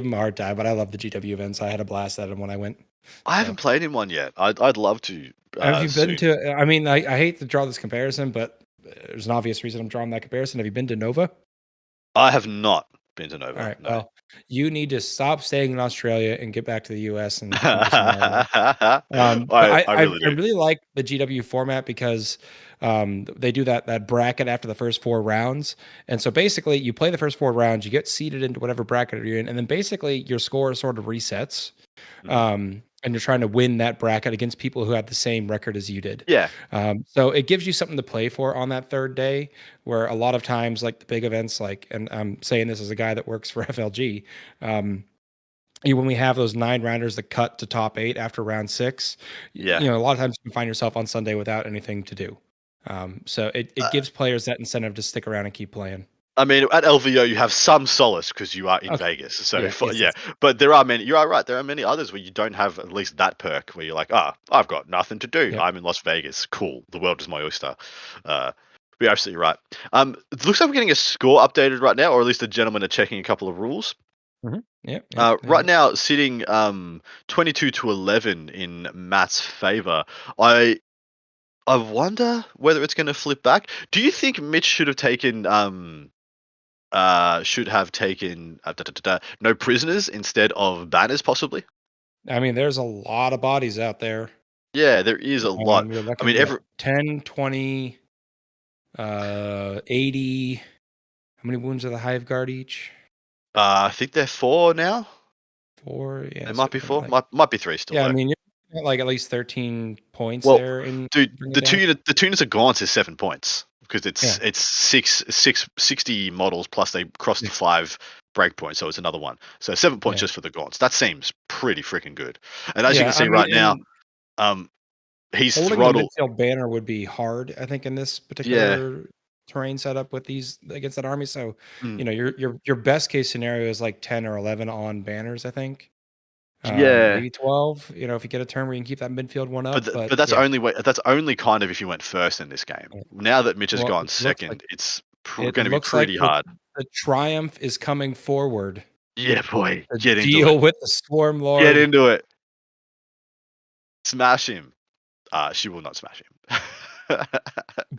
him a hard time, but I love the GW events. I had a blast at them when I went. I haven't played in one yet. I'd love to. Have you been Soon. to? I mean, I hate to draw this comparison, but there's an obvious reason I'm drawing that comparison. Have you been to Nova? I have not been to All Nova. right. No. Well, you need to stop staying in Australia and get back to the US and focus on Nova. But I really I do. really like the GW format because they do that bracket after the first 4 rounds, and so basically you play the first 4 rounds, you get seeded into whatever bracket you're in, and then basically your score sort of resets, and you're trying to win that bracket against people who have the same record as you did. Yeah. So it gives you something to play for on that third day, where a lot of times, like the big events, like, and I'm saying this as a guy that works for FLG. When we have those 9 rounders that cut to top 8 after round 6, Yeah. a lot of times you can find yourself on Sunday without anything to do. So it gives players that incentive to stick around and keep playing. I mean, at LVO you have some solace because you are in Okay. Vegas. So Yeah, yes. but there are many. You are right. There are many others where you don't have at least that perk where you're like, I've got nothing to do. Yep. I'm in Las Vegas. Cool. The world is my oyster. But you're absolutely right. It looks like we're getting a score updated right now, or at least the gentlemen are checking a couple of rules. Yep, yep, Right yep. now, sitting 22-11 in Matt's favor. I I wonder whether it's going to flip back. Do you think Mitch should have taken no prisoners instead of banners, possibly? I mean, there's a lot of bodies out there. Yeah, there is a lot. You're I looking mean, what 10, 20, 80. How many wounds are the Hive Guard each? I think they're four now. 4. They Yeah, so might be you're looking at four. like Might be three still yeah. I though. mean, you're looking at like at least 13 points Well, there in dude, bring it down. the two units of Gaunts is 7 points because Yeah, it's 60 models plus they cross yeah, the 5 breakpoints, so it's another one. So 7 points yeah, just for the Gaunts. That seems pretty freaking good. And as you yeah. can I see mean, right now, and um, he's holding the throttled. midfield banner would be hard, I think, in this Yeah. particular terrain setup with these against that army. So, Mm. your best case scenario is like 10 or 11 on banners, I think. Yeah. Maybe 12, if you get a turn where you can keep that midfield one But up. But that's yeah. only that's only kind of if you went first in this game. Yeah. Now that Mitch has Well, gone it looks like second, it's it going to be looks like pretty hard. the triumph is coming forward Yeah, boy, to get into it. deal with the Swarm Get Lord. into it. Smash him. She will not smash him. But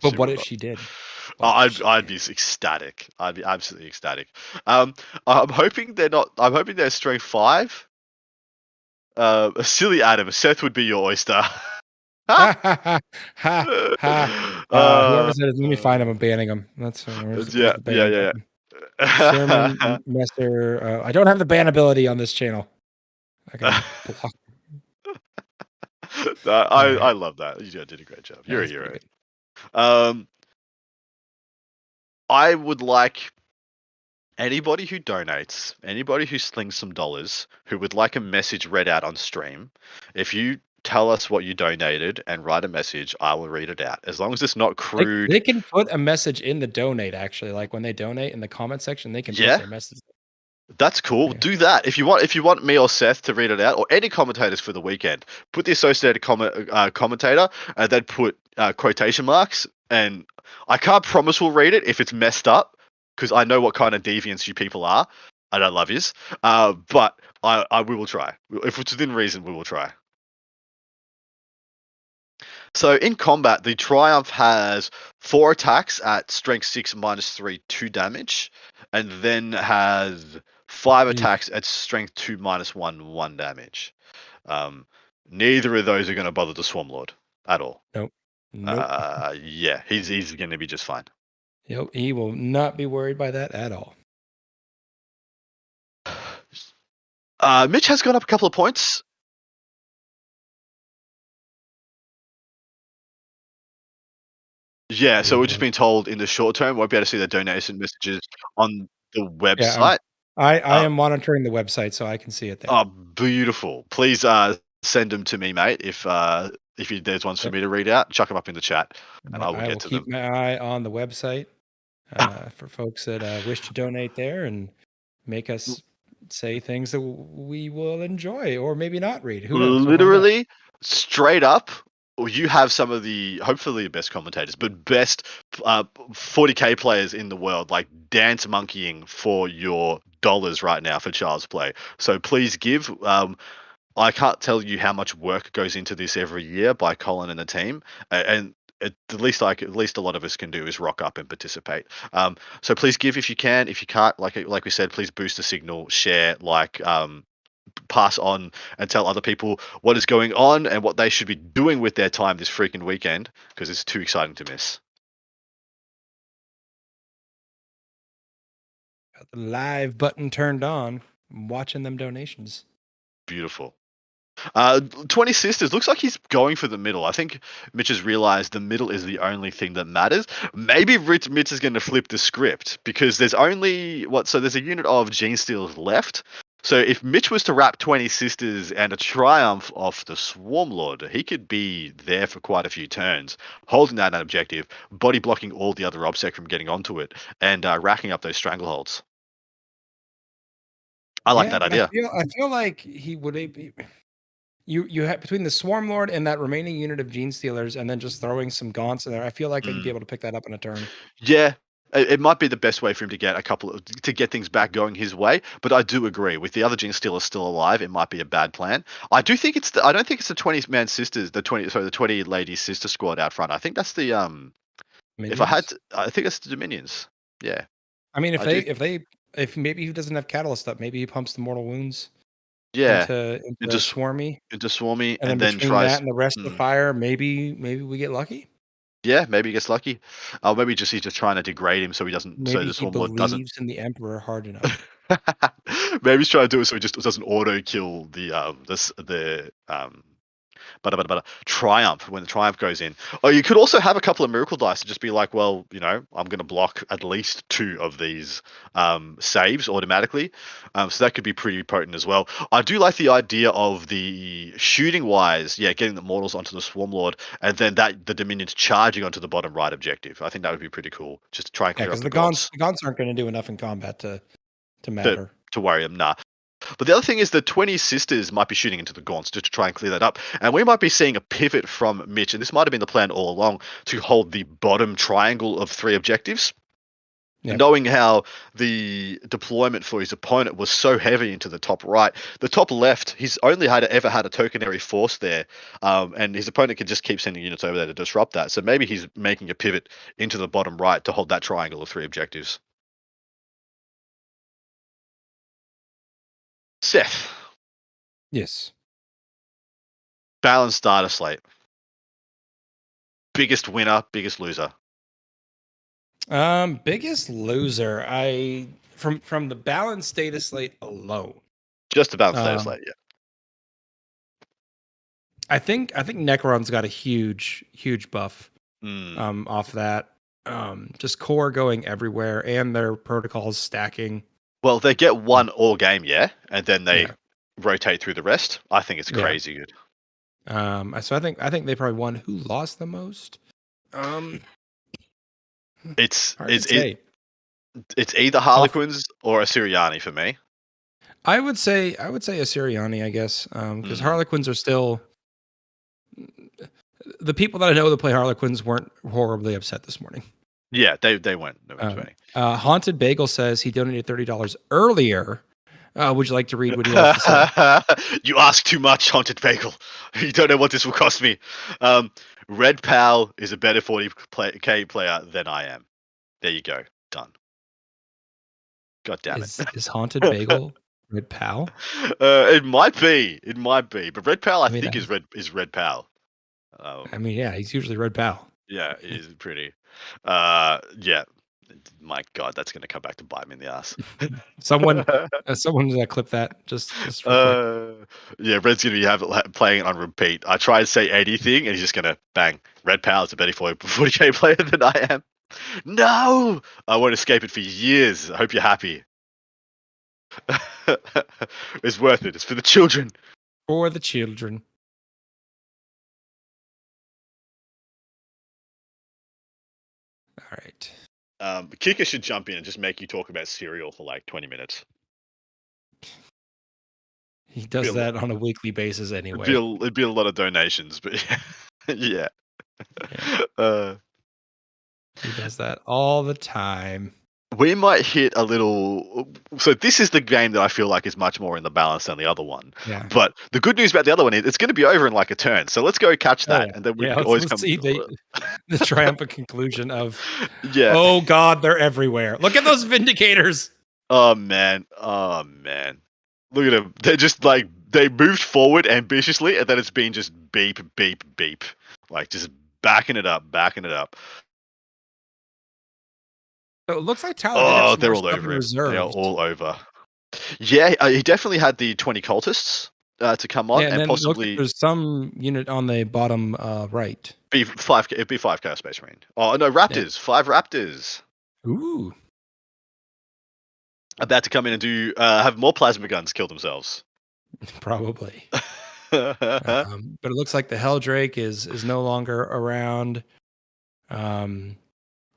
She what will if not. she did? Oh, What if she I'd did? be ecstatic. I'd be absolutely ecstatic. Um, I'm hoping they're not. I'm hoping they're strength 5. Silly Adam. Seth would be your oyster. Ha ha ha ha ha. uh, Whoever said it, let me find him. I'm banning him. That's where's yeah, the yeah, banning yeah, button? Sherman yeah. Messer. I don't have the ban ability on this channel. I can block. No, All right, I love that. You did a great job. You're a that's pretty hero. good. Um, I would like anybody who donates, anybody who slings some dollars, who would like a message read out on stream, if you tell us what you donated and write a message, I will read it out. As long as it's not They crude. can put a message in the donate actually, like when they donate in the comment section, they can put Yeah, their message. that's cool. Yeah. Do that if you want me or Seth to read it out, or any commentators for the weekend. Put the associated commentator and then put quotation marks. And I can't promise we'll read it if it's messed up, because I know what kind of deviants you people are. I don't love yous, but we will try. If it's within reason, we will try. So in combat, the Triumph has 4 attacks at strength 6 -3, 2 damage, and then has 5 Eef. attacks at strength 2 -1, 1 damage. Um, Neither of those are going to bother the Swarm Lord at all. Nope. Nope. Yeah, he's going to be just fine. Yep. He will not be worried by that at all. Mitch has gone up a couple of points. Yeah, so we're just being told in the short term won't be able to see the donation messages on the Yeah, website. I Uh, am monitoring the website so I can see it there. Oh, beautiful. Please send them to me, mate. If there's ones for Yep. me to read out, chuck them up in the chat, and Yeah, I will I get will to keep them. my eye on the website for folks that wish to donate there and make us say things that we will enjoy or maybe not read. Who knows? We'll find out. Literally, straight up, you have some of the hopefully the best commentators, but best 40k players in the world, like dance monkeying for your dollars right now for Charles Play. So please give. I can't tell you how much work goes into this every year by Colin and the team, and the least at least a lot of us can do is rock up and participate. So please give if you can. If you can't, like we said, please boost the signal, share, pass on, and tell other people what is going on and what they should be doing with their time this freaking weekend, because it's too exciting to miss. Got the live button turned on. I'm watching them donations. Beautiful. 20 Sisters looks like he's going for the middle. I think Mitch has realized the middle is the only thing that matters. Maybe Mitch is going to flip the script, because there's only so there's a unit of Gene Steals left. So if Mitch was to wrap 20 Sisters and a Triumph off the Swarm Lord, he could be there for quite a few turns, holding that objective, body blocking all the other OBSEC from getting onto it, and racking up those strangleholds. I like Yeah, that but idea. I feel like he would be. You have between the Swarm Lord and that remaining unit of Gene Stealers, and then just throwing some Gaunts in there. I feel like you'd be Mm. able to pick that up in a turn. Yeah, It might be the best way for him to get to get things back going his way. But I do agree with the other Gene Stealers still alive. It might be a bad plan. I do think I don't think it's the 20-man sisters, the 20 lady sister squad out front. I think that's the If I had Minions. to, I think it's the Dominions. Yeah, I mean, I do. if maybe he doesn't have catalyst up, maybe he pumps the mortal wounds Yeah, into into Swarmy, into Swarmy and and then then between that tries. and the rest of the Mm, fire, maybe we get lucky. yeah, maybe he gets lucky. Maybe he's just trying to degrade him so he doesn't, so Maybe the he Swarmlord doesn't. believes in the Emperor hard enough. Maybe he's trying to do it so he just doesn't auto kill but triumph when the triumph goes in. Or you could also have a couple of miracle dice to just be like, well, I'm going to block at least 2 of these saves automatically. So that could be pretty potent as well. I do like the idea of the shooting wise, yeah, getting the mortals onto the Swarmlord, and then the Dominions charging onto the bottom right objective. I think that would be pretty cool, just to try and Yeah, clear up because the Gaunts the Gaunts aren't going to do enough in combat to to matter. worry them. Nah. But the other thing is the 20 sisters might be shooting into the Gaunts just to try and clear that up. And we might be seeing a pivot from Mitch, and this might have been the plan all along, to hold the bottom triangle of 3 objectives. Yep. Knowing how the deployment for his opponent was so heavy into the top right, the top left, he's only ever had a tokenary force there, and his opponent can just keep sending units over there to disrupt that. So maybe he's making a pivot into the bottom right to hold that triangle of 3 objectives. Seth, Yes. balanced data slate. Biggest winner, biggest loser. Biggest loser. From the balanced data slate alone. Just a balanced data Um, slate, yeah. I think Necron's got a huge buff Mm. off that. Just core going everywhere and their protocols stacking. Well, they get one all game, yeah, and then they Yeah. rotate through the rest. I think it's Yeah. crazy good. So I think they probably won. Who lost the most? Um, It's hard to it's it, say. it's either Off, Harlequins or a Siriani for me. I would say a Sirianni, I guess, because Mm. Harlequins are still the people that I know that play Harlequins weren't horribly upset this morning. Yeah, they went 20. Haunted Bagel says he donated $30 earlier. Would you like to read what he has to say? You ask too much, Haunted Bagel. You don't know what this will cost me. Red Pal is a better 40k player than I am. There you go. Done. God damn it. Is Haunted Bagel Red Pal? It might be. It might be. But Red Pal, I I mean, think, is Red Pal. yeah, he's usually Red Pal. Yeah, it is pretty. Yeah. My God, that's going to come back to bite me in the ass. Someone clip that just real quick. Yeah, Red's going to be playing it on repeat. I try to say anything, and he's just going to bang. Red Pal is a better 40k player than I am. No! I won't escape it for years. I hope you're happy. It's worth it. It's for the children. For the children. All right. Kicker should jump in and just make you talk about cereal for like 20 minutes. He does that on a weekly basis anyway. It'd be a lot of donations, but yeah. Yeah. He does that all the time. We might hit a little. So this is the game that I feel like is much more in the balance than the other one. Yeah. But the good news about the other one is it's going to be over in like a turn. So let's go catch that, Yeah. and then we can Let's, always let's come. see the triumphant conclusion of. Yeah. Oh God, they're everywhere. Look at those vindicators. Oh man. Look at them. They're just like they moved forward ambitiously, and then it's been just beep, beep, beep, like just backing it up, backing it up. So it looks like Tyler did have some They're more all stuff in over it. They are reserves. all over. Yeah, he definitely had the 20 cultists to come on, Yeah, and and then it looks like possibly there's some unit on the bottom right. be 5. It'd be 5 Chaos Space Marine. Oh no, Raptors! 5 Raptors Ooh. about to come in and do have more plasma guns kill themselves. Probably. But it looks like the Helldrake is no longer around.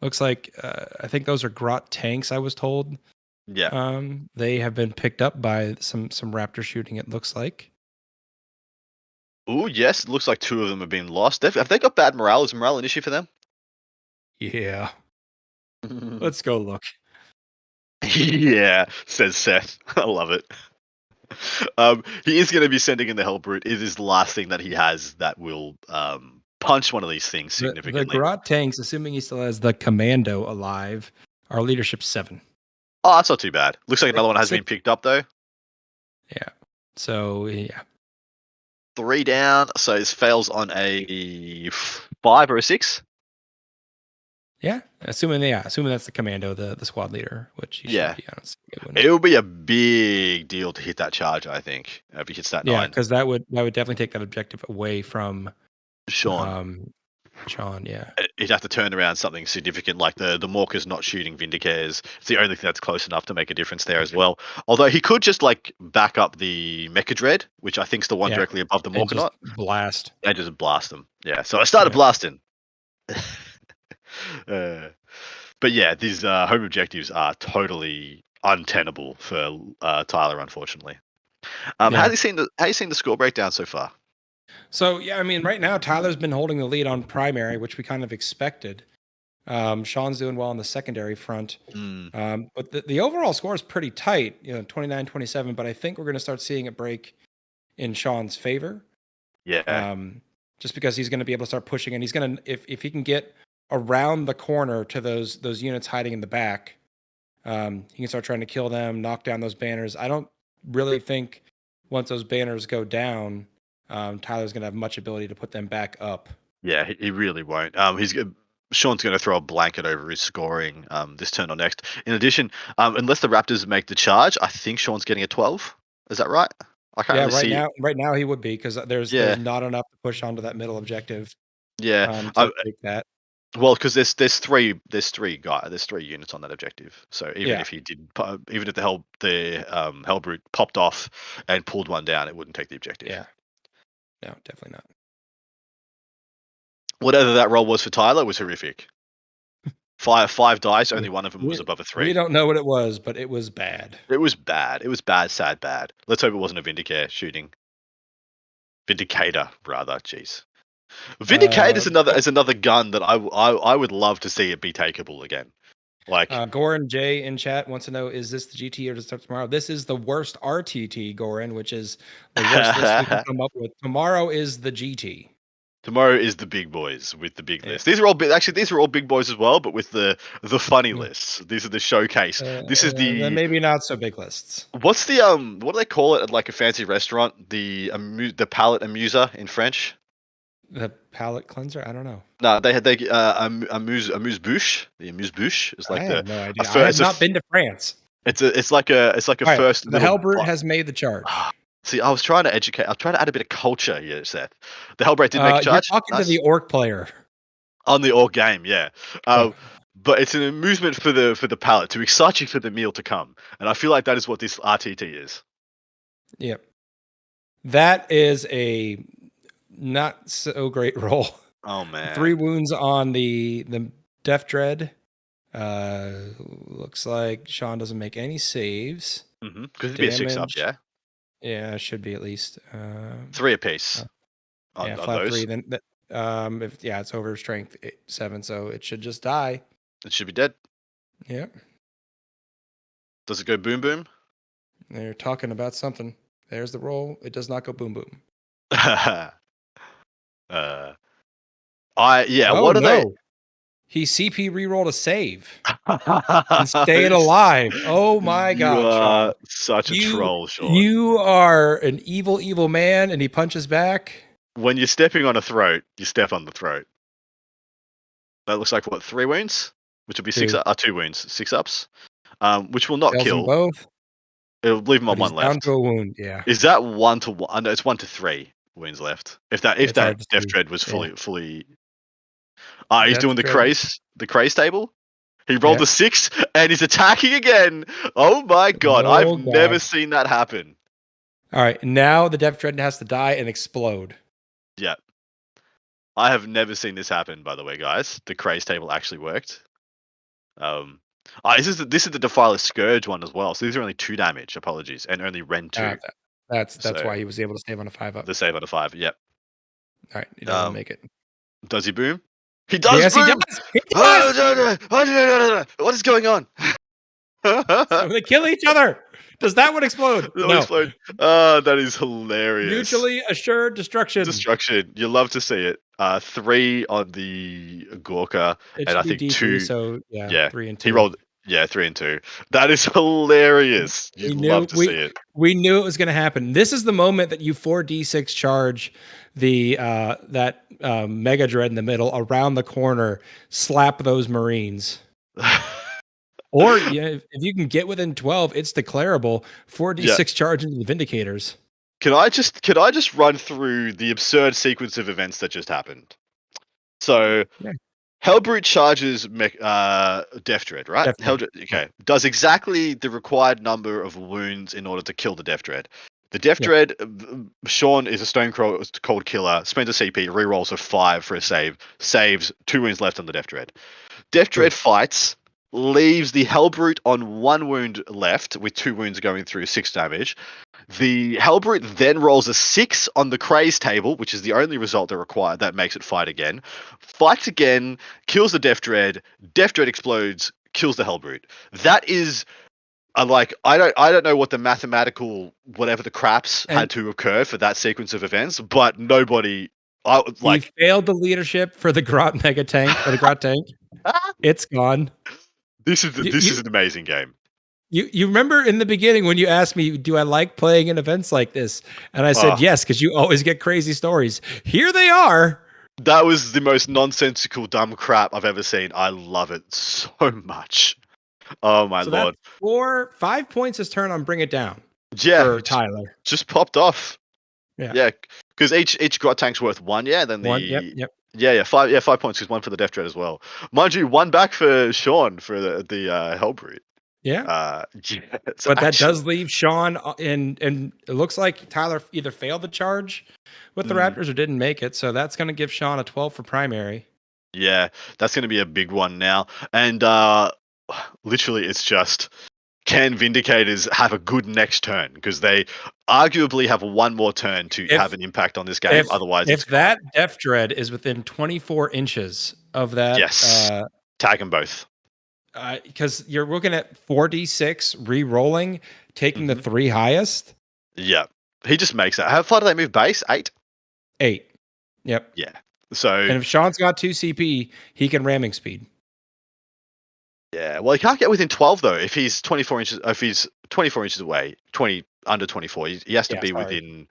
Looks like I think those are Grot tanks. I was told. Yeah. They have been picked up by some Raptor shooting. It looks like. Oh yes, it looks like 2 of them have been lost. Have they got bad morale? Is morale an issue for them? Yeah. Let's go look. Yeah, says Seth. I love it. He is going to be sending in the Hellbrute. It is the last thing that he has that will punch one of these things The significantly. Garrote tanks, assuming he still has the Commando alive, are leadership 7. Oh, that's not too bad. Looks like Six, another one has been six, picked up though. yeah. So yeah, 3 down, so it fails on a 5 or a 6. yeah. Assuming that's the Commando, the squad leader, which he should Yeah, be. I don't see it wouldn't. it will be a big deal to hit that charge. I think if he hits that Yeah, 9. because that would definitely take that objective away from Sean, um Sean. Yeah, he'd have to turn around something significant like the Morkers not shooting Vindicators. It's the only thing that's close enough to make a difference there as well. Although he could just like back up the Mecha Dread, which I think's the one yeah, directly above the and just Morkanaut, blast. and just blast them. Yeah, so I started Yeah, blasting. uh, but yeah, these home objectives are totally untenable for Tyler, unfortunately. yeah. How you seen the score breakdown so far? So yeah, I mean, right now Tyler's been holding the lead on primary, which we kind of expected. Sean's doing well on the secondary front. Mm, But the overall score is pretty tight, 29-27, but I think we're going to start seeing it break in Sean's favor. yeah, Just because he's going to be able to start pushing and he's going to if he can get around the corner to those units hiding in the back, he can start trying to kill them, knock down those banners. I don't really think once those banners go down, Tyler's going to have much ability to put them back up. yeah, he really won't. Sean's going to throw a blanket over his scoring this turn or next. In addition, unless the Raptors make the charge, I think Sean's getting a 12. Is that right? I can't Yeah, really see. right now he would be because there's Yeah, not enough to push onto that middle objective yeah. to take that. Well, because there's three units on that objective. So even Yeah, if he did, even if the Hellbrute popped off and pulled one down, it wouldn't take the objective. yeah, no, definitely not. Whatever that roll was for Tyler was horrific. Five dice, only one of them was We, above a we 3. don't know what it was, but it was bad. It was bad. It was bad, sad, bad. Let's hope it wasn't a Vindicator shooting. Vindicator, rather. Jeez. Vindicator is But another gun that I would love to see it be takeable again. Like, Goran J in chat wants to know: is this the GT or does it start tomorrow? This is the worst RTT, Goran, which is the worst list we can come up with. Tomorrow is the GT. tomorrow is the big boys with the big Yeah. list. These are all actually these are all big boys as well, but with the funny Mm. lists. These are the showcase. This is Then the maybe not so big lists. what's the what do they call it at like a fancy restaurant? The palate amuser in French. The palate cleanser? I don't know. No, they amuse bouche. The amuse bouche is I like have no idea. I have it's not been to France. it's like a All right, first the little Hellbrute has made the charge. See, I was trying to educate. I'm trying to add a bit of culture here, Seth. The Hellbrate did make a You're charge. talking to the Nice. orc player. On the Orc game, yeah. Oh, But it's an amusement for the palate to excite you for the meal to come, and I feel like that is what this RTT is. yep. That is a not so great roll. Oh 3 man. wounds on the Death Dread. Looks like Sean doesn't make any saves. Because it'd be a 6-up, Damage. yeah. Yeah, should be at least. 3 apiece Yeah, on flat those. 3. Then if it's over strength 7, so it should just die. It should be dead. Yeah, Does it go boom boom? they're talking about something. There's the roll. It does not go boom boom. uh, Oh what are they? no, he CP rerolled a save and stayed alive. Oh my You God, Sean. are such a You troll, Sean. you are an evil man, and he punches back. When you're stepping on a throat, you step on the throat. That looks like what, 3 wounds? Which will be 2. 2 wounds, 6-ups. Which will not Kills them kill. both, It'll leave him but on he's 1 down left. to a wound. Yeah, Is that 1 to 1? No, it's 1 to 3 wounds left. If that it's hard to Death see. Dread was Yeah. fully. Ah, he's Death doing the Dread. craze table. He rolled Yeah. a 6 and he's attacking again. Oh my god, Oh, I've never God. seen that happen. All right, now the Death Dread has to die and explode. Yeah. I have never seen this happen, by the way, guys. The craze table actually worked. This is the Defiler Scourge one as well. So these are only 2 damage, apologies, and only Ren 2. That's So why he was able to save on a 5-up. the save out of 5, yep. All right, he doesn't make it. Does he boom? He does Yes, he boom. does. He Oh, does. no, no, oh, no, no, no, no. What is going on? So they kill each other. Does that one explode? That one No. explode. Oh, that is hilarious. Mutually assured destruction. Destruction. You love to see it. 3 on the Gorka, It and I should be think D3, 2. so yeah, Yeah, 3 and he 2. rolled. Yeah, 3 and 2. That is hilarious. We You'd knew love to see it. we knew it was going to happen. This is the moment that you 4d6 charge the that mega dread in the middle around the corner, slap those marines. Or yeah, if you can get within 12, it's declarable. Yeah. 4d6 charge into the Vindicators. Can I just run through the absurd sequence of events that just happened? So Yeah, Hellbrute charges Death Dread, right? definitely. Yeah, Okay. Does exactly the required number of wounds in order to kill the Death Dread. The Death yep. Dread, Sean is a Stone Cold killer, spends a CP, rerolls a 5 for a save, saves, 2 wounds left on the Death Dread. Death Dread True. fights, leaves the Hellbrute on 1 wound left, with 2 wounds going through 6 damage. The Hellbrute then rolls a 6 on the Craze table, which is the only result that makes it fight again. Fights again, kills the Death Dread explodes, kills the Hellbrute. That is I don't know what the mathematical whatever the craps And had to occur for that sequence of events, but nobody I he like failed the leadership for the Grot Mega Tank or the Grot Tank. It's gone. You, this you is an amazing game. you remember in the beginning when you asked me, do I like playing in events like this? And I said Oh, yes, because you always get crazy stories. Here they are. that was the most nonsensical dumb crap I've ever seen. I love it so much. Oh my So that's lord. 5 points his turn on Bring It Down Yeah, for Tyler. just popped off. Yeah. Yeah, because each grot tank's worth 1. Yeah, then One. Yep. the Yep. yeah 5 points is 1 for the Death Dread as well. Mind you, 1 back for Sean for the Hellbrute. Yeah. Yeah, it's But that actually does leave Sean and it looks like Tyler either failed the charge with the mm, Raptors or didn't make it. So that's going to give Sean a 12 for primary. yeah, that's going to be a big one now. And literally, it's just can Vindicators have a good next turn because they arguably have 1 more turn to If have an impact on this game. if Otherwise, it's if gone. that Def Dread is within 24 inches of that, Yes, tag them both. because you're looking at 4d6 re-rolling, taking the Hmm. 3 highest, Yeah, he just makes it. How far do they move base? 8. 8. Yep. Yeah. So And if Sean's got 2 CP, he can ramming speed. yeah, well, he can't get within 12 though. If he's 24 inches, if he's 24 inches away, 20 under 24, he has to Yeah, be sorry. within.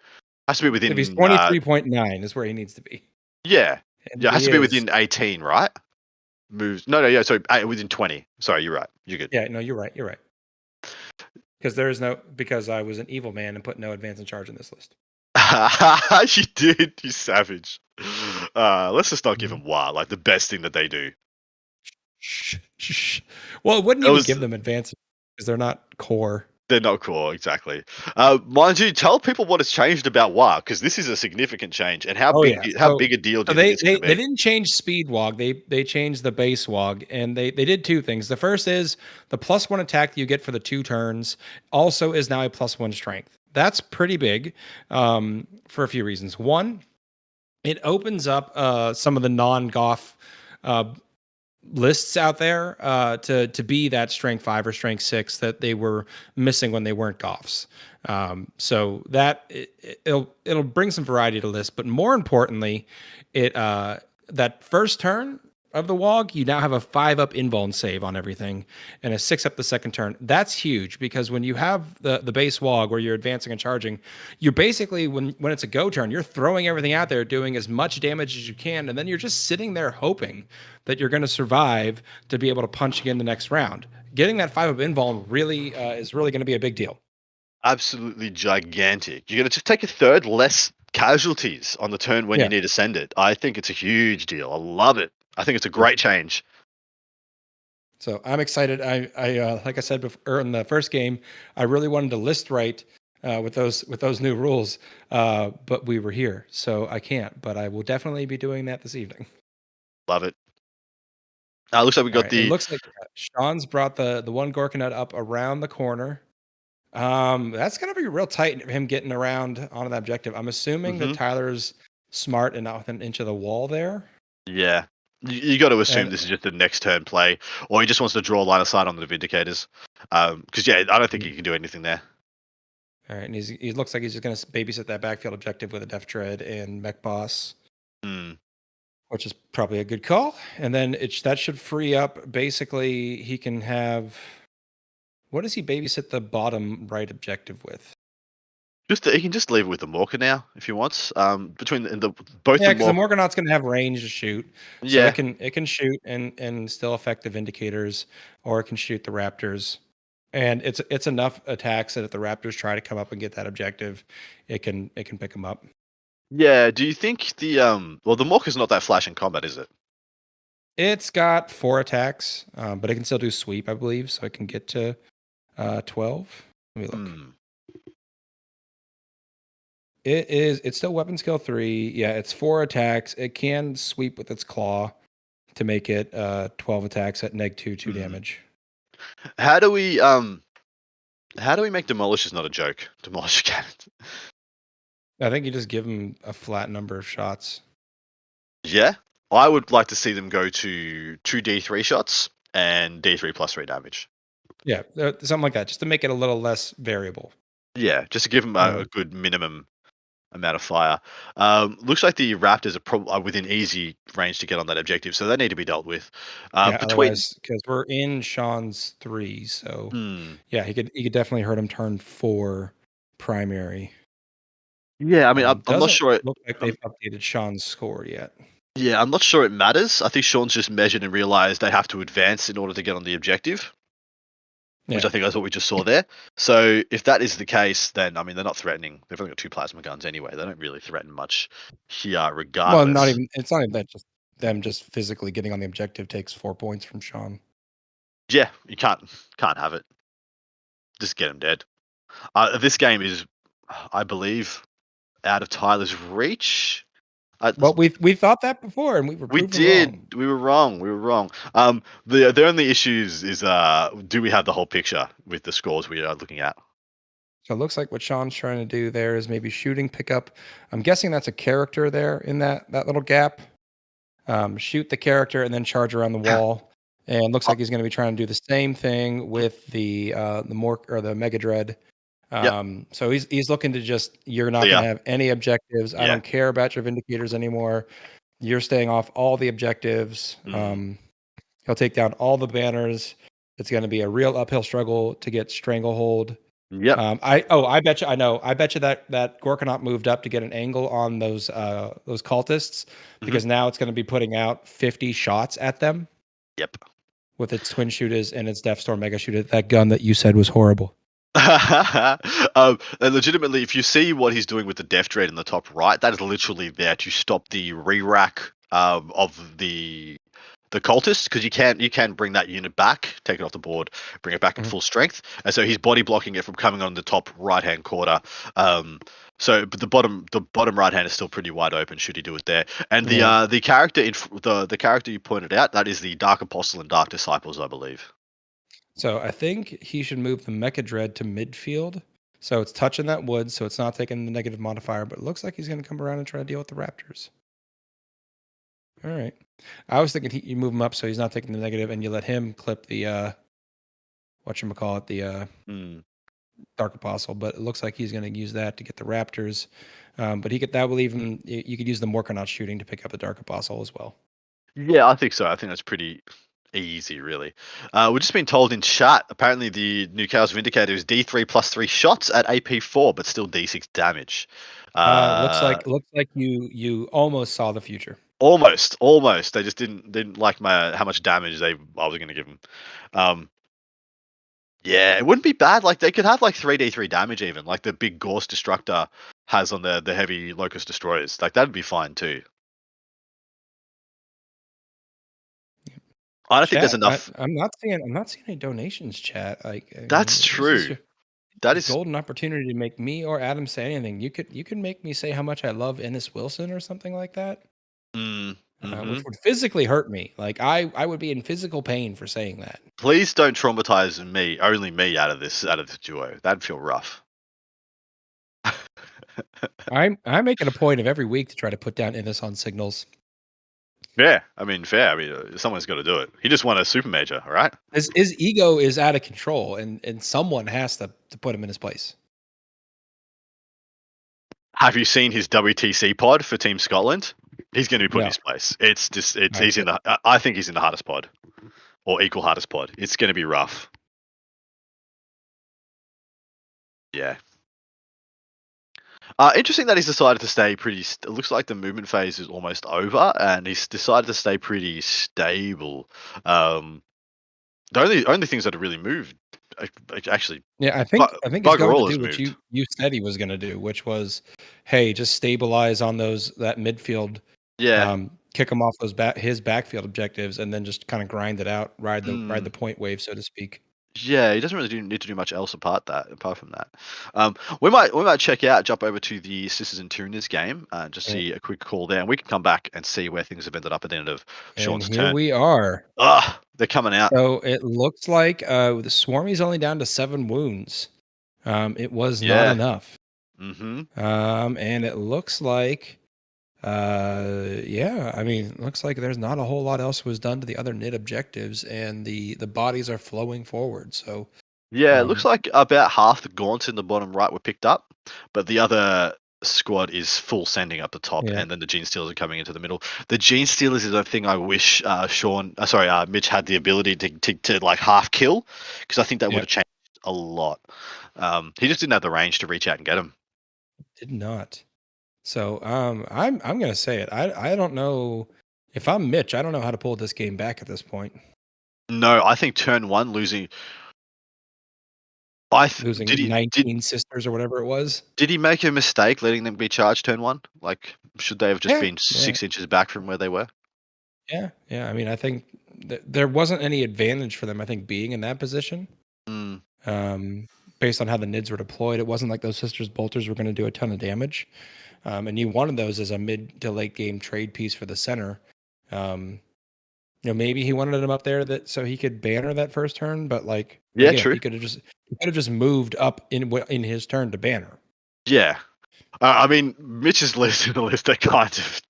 Has to be If he's within. 23.9 is where he needs to be. Yeah, And yeah, it has he to be is. within 18, right? Moves. No, no, yeah. Sorry, within 20. Sorry, you're right. You're good. Yeah, no, you're right. You're right. Because I was an evil man and put no advance in charge in this list. You did, you savage. Let's just not give Mhm. him Wa like the best thing that they do. Shh, shh. Well, it wouldn't It even was give them advances because they're not core. they're not cool, exactly. Mind you, tell people what has changed about Wa because this is a significant change, and Oh yeah. how big a deal do So you think they it's they going to they be? didn't change speed wog. They changed the base wog, and they did 2 things. The first is the +1 attack that you get for the 2 turns also is now a +1 strength. That's pretty big, for a few reasons. One, it opens up some of the non-Goth uh, lists out there to be that strength 5 or strength 6 that they were missing when they weren't Goths. So that it'll bring some variety to lists, but more importantly, it that first turn of the Wog, you now have a 5 up invuln save on everything and a 6 up the second turn. That's huge because when you have the base Wog where you're advancing and charging, you're basically when it's a go turn, you're throwing everything out there, doing as much damage as you can, and then you're just sitting there hoping that you're going to survive to be able to punch again the next round. Getting that 5 up invuln really is really going to be a big deal. Absolutely gigantic. You're going to just take a third less casualties on the turn when you Yeah. need to send it. I think it's a huge deal. I love it. I think it's a great change. So I'm excited. I like I said before in the first game, I really wanted to list right with those new rules, but we were here, so I can't. But I will definitely be doing that this evening. Love it. Looks like we All got right. It the. looks like Sean's brought the one Gorkanut up around the corner. That's gonna be real tight for him getting around onto the objective. I'm assuming that Hmm. Tyler's smart and not within an inch of the wall there. Yeah. You got to assume And this is just the next turn play, or he just wants to draw line of sight on the Vindicators. Because yeah, I don't think he can do anything there. all right, and he looks like he's just going to babysit that backfield objective with a Def Dread and Mech Boss, Mm. which is probably a good call. And then that should free up. Basically, he can have. What does he babysit the bottom right objective with? Just he can just leave it with the Morka now if he wants. Between both Yeah, the because the Morka, Morgonaut's going to have range to shoot, so yeah, it can shoot and still affect the Vindicators, or it can shoot the Raptors. And it's enough attacks that if the Raptors try to come up and get that objective, it can pick them up. yeah. Do you think well, the Morka's not that flash in combat, is it? It's got 4 attacks, but it can still do sweep, I believe, so it can get to 12. Let me look. Hmm. It's still weapon skill 3. Yeah, it's 4 attacks. It can sweep with its claw to make it 12 attacks at -2 Hmm. damage. How do we make demolishers not a joke? Demolish cannons. I think you just give them a flat number of shots. Yeah, I would like to see them go to 2d3 shots and d3 plus 3 damage. Yeah, something like that, just to make it a little less variable. Yeah, just to give them a Um, good minimum amount of fire. Looks like the Raptors are within easy range to get on that objective, so they need to be dealt with. yeah, Between, otherwise, because we're in Sean's 3, so hmm, yeah, he could definitely hurt him turn 4 primary. yeah, I mean, I'm not Doesn't sure. look like they've updated Sean's score yet. Yeah, I'm not sure it matters. I think Sean's just measured and realized they have to advance in order to get on the objective, which Yeah. I think that's what we just saw there. So if that is the case, then I mean they're not threatening. They've only got 2 plasma guns anyway. They don't really threaten much here, Well, regardless. it's not even that, just them just physically getting on the objective takes 4 points from Sean. Yeah, you can't have it. Just get him dead. This game is, I believe, out of Tyler's reach. Well, we thought that before, and we were We proven wrong. did. We were wrong. We were wrong. The only issues is do we have the whole picture with the scores we are looking at? So it looks like what Sean's trying to do there is maybe shooting pickup. I'm guessing that's a character there in that little gap. Shoot the character and then charge around the wall. And looks Uh, like he's going to be trying to do the same thing with the Mork or the Mega Dread. yep. So he's looking to just, you're not going Clear. to have any objectives. I Yeah. don't care about your Vindicators anymore. You're staying off all the objectives. Mm. He'll take down all the banners. It's going to be a real uphill struggle to get Stranglehold. Yep. I bet you I know. I bet you that Gorkanaut moved up to get an angle on those cultists, Hmm. because now it's going to be putting out 50 shots at them Yep. with its twin shooters and its Deathstorm mega shooter. That gun that you said was horrible. And legitimately, if you see what he's doing with the Death Dread in the top right, that is literally there to stop the re-rack of the cultists, because you can bring that unit back, take it off the board, bring it back in Mhm. full strength, and so he's body blocking it from coming on the top right hand quarter. But the bottom right hand is still pretty wide open should he do it there. And Yeah. the character the character you pointed out, that is the Dark Apostle and Dark Disciples, I believe. So I think he should move the Mecha Dread to midfield. So it's touching that wood, so it's not taking the negative modifier, but it looks like he's going to come around and try to deal with the Raptors. All right. I was thinking you move him up so he's not taking the negative, and you let him clip the whatchamacallit, the Hmm. Dark Apostle, but it looks like he's going to use that to get the Raptors. But that will even, you could use the Morkonaut shooting to pick up the Dark Apostle as well. Yeah, I think so. I think that's pretty easy, really. We've just been told in chat, apparently the new Chaos Vindicator is D3 plus 3 shots at AP4, but still D6 damage. Looks like you almost saw the future. Almost. They just didn't like how much damage I was going to give them. Um, yeah, it wouldn't be bad. Like they could have like 3D3 damage even, like the big Gorse Destructor has on the heavy Locust Destroyers. Like that'd be fine too. I don't think there's Chat, enough. I'm not seeing any donations. Chat, like, I That's mean, this is true. your That is. golden opportunity to make me or Adam say anything. You could make me say how much I love Ennis Wilson or something like that, Mm-hmm. which would physically hurt me. Like I would be in physical pain for saying that. Please don't traumatize only me out of this duo. That'd feel rough. I'm making a point of every week to try to put down Ennis on signals. Yeah, I mean, fair. I mean, someone's got to do it. He just won a super major, all right? His ego is out of control, and someone has to put him in his place. Have you seen his WTC pod for Team Scotland? He's going to be put in No, his place. It's just, it's no, he's in good. the. I think he's in the hardest pod or equal hardest pod. It's going to be rough. Yeah. Interesting that he's decided to stay pretty. It looks like the movement phase is almost over, and he's decided to stay pretty stable. Um, the only things that have really moved, actually, Yeah, I think he's bugger going to all do has what moved. you said he was going to do, which was, hey, just stabilize on that midfield, Yeah. kick him off his backfield objectives, and then just kind of grind it out, ride the Mm. point wave, so to speak. Yeah, he doesn't really need to do much else apart from that. We might check out, jump over to the Sisters and Tyranids game, just And, see a quick call there, and we can come back and see where things have ended up at the end of and Sean's here turn. we are. They're coming out. So it looks like the Swarmy's only down to 7 wounds. It was not Yeah. enough. Mm-hmm. And it looks like, yeah, I mean, it looks like there's not a whole lot else was done to the other NID objectives, and the bodies are flowing forward. So, Yeah, it looks um, like about half the gaunts in the bottom right were picked up, but the other squad is full sending up the top, yeah, and then the Gene Stealers are coming into the middle. The Gene Stealers is a thing I wish Mitch had the ability to like half kill, because I think that would yep, have changed a lot. He just didn't have the range to reach out and get him. did not. So, I'm gonna say it. I don't know if I'm Mitch. I don't know how to pull this game back at this point. No, I think turn one losing. I th- did Losing he did 19 sisters or whatever it was. did he make a mistake letting them be charged turn one? Like, should they have just Yeah, been yeah. 6 inches back from where they were? Yeah, yeah. I mean, I think there wasn't any advantage for them. I think being in that position, Mm, um, based on how the nids were deployed, it wasn't like those sisters bolters were going to do a ton of damage. And you wanted those as a mid to late game trade piece for the center. Um, maybe he wanted him up there that so he could banner that first turn, but like yeah, again, true. he could have just moved up in his turn to banner. Yeah. I mean, Mitch's list in the list that kind of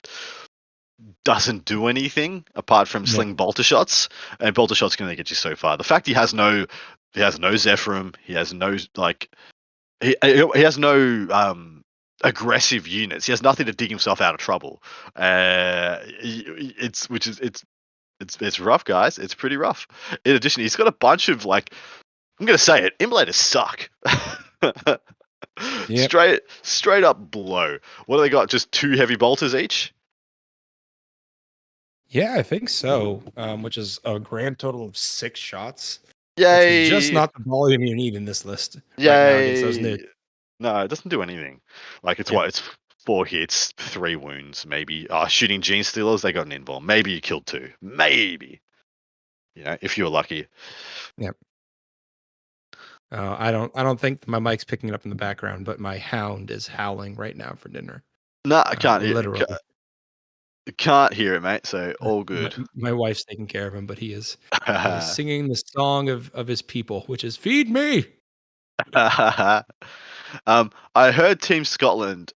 doesn't do anything apart from Yep. sling bolter shots, and bolter shots can only get you so far. The fact he has no Zephyrum, he has no like he has no aggressive units. He has nothing to dig himself out of trouble. It's rough, guys. It's pretty rough. In addition, he's got a bunch of like, I'm gonna say it, immolators suck. Yep. Straight up blow. What do they got? Just 2 heavy bolters each? Yeah, I think so. Which is a grand total of 6 shots, which is just Yay! not the volume you need in this list right now against those Yay! nids. No, it doesn't do anything. Like, it's Yep. what? It's 4 hits, 3 wounds, maybe. Shooting Gene Stealers, they got an invuln. Maybe you killed 2. Maybe. If you were lucky. Yep. I don't think my mic's picking it up in the background, but my hound is howling right now for dinner. No, I can't hear. Literally. Can't hear it, mate. So all My, good. my wife's taking care of him, but he is singing the song of his people, which is "Feed me." I heard Team Scotland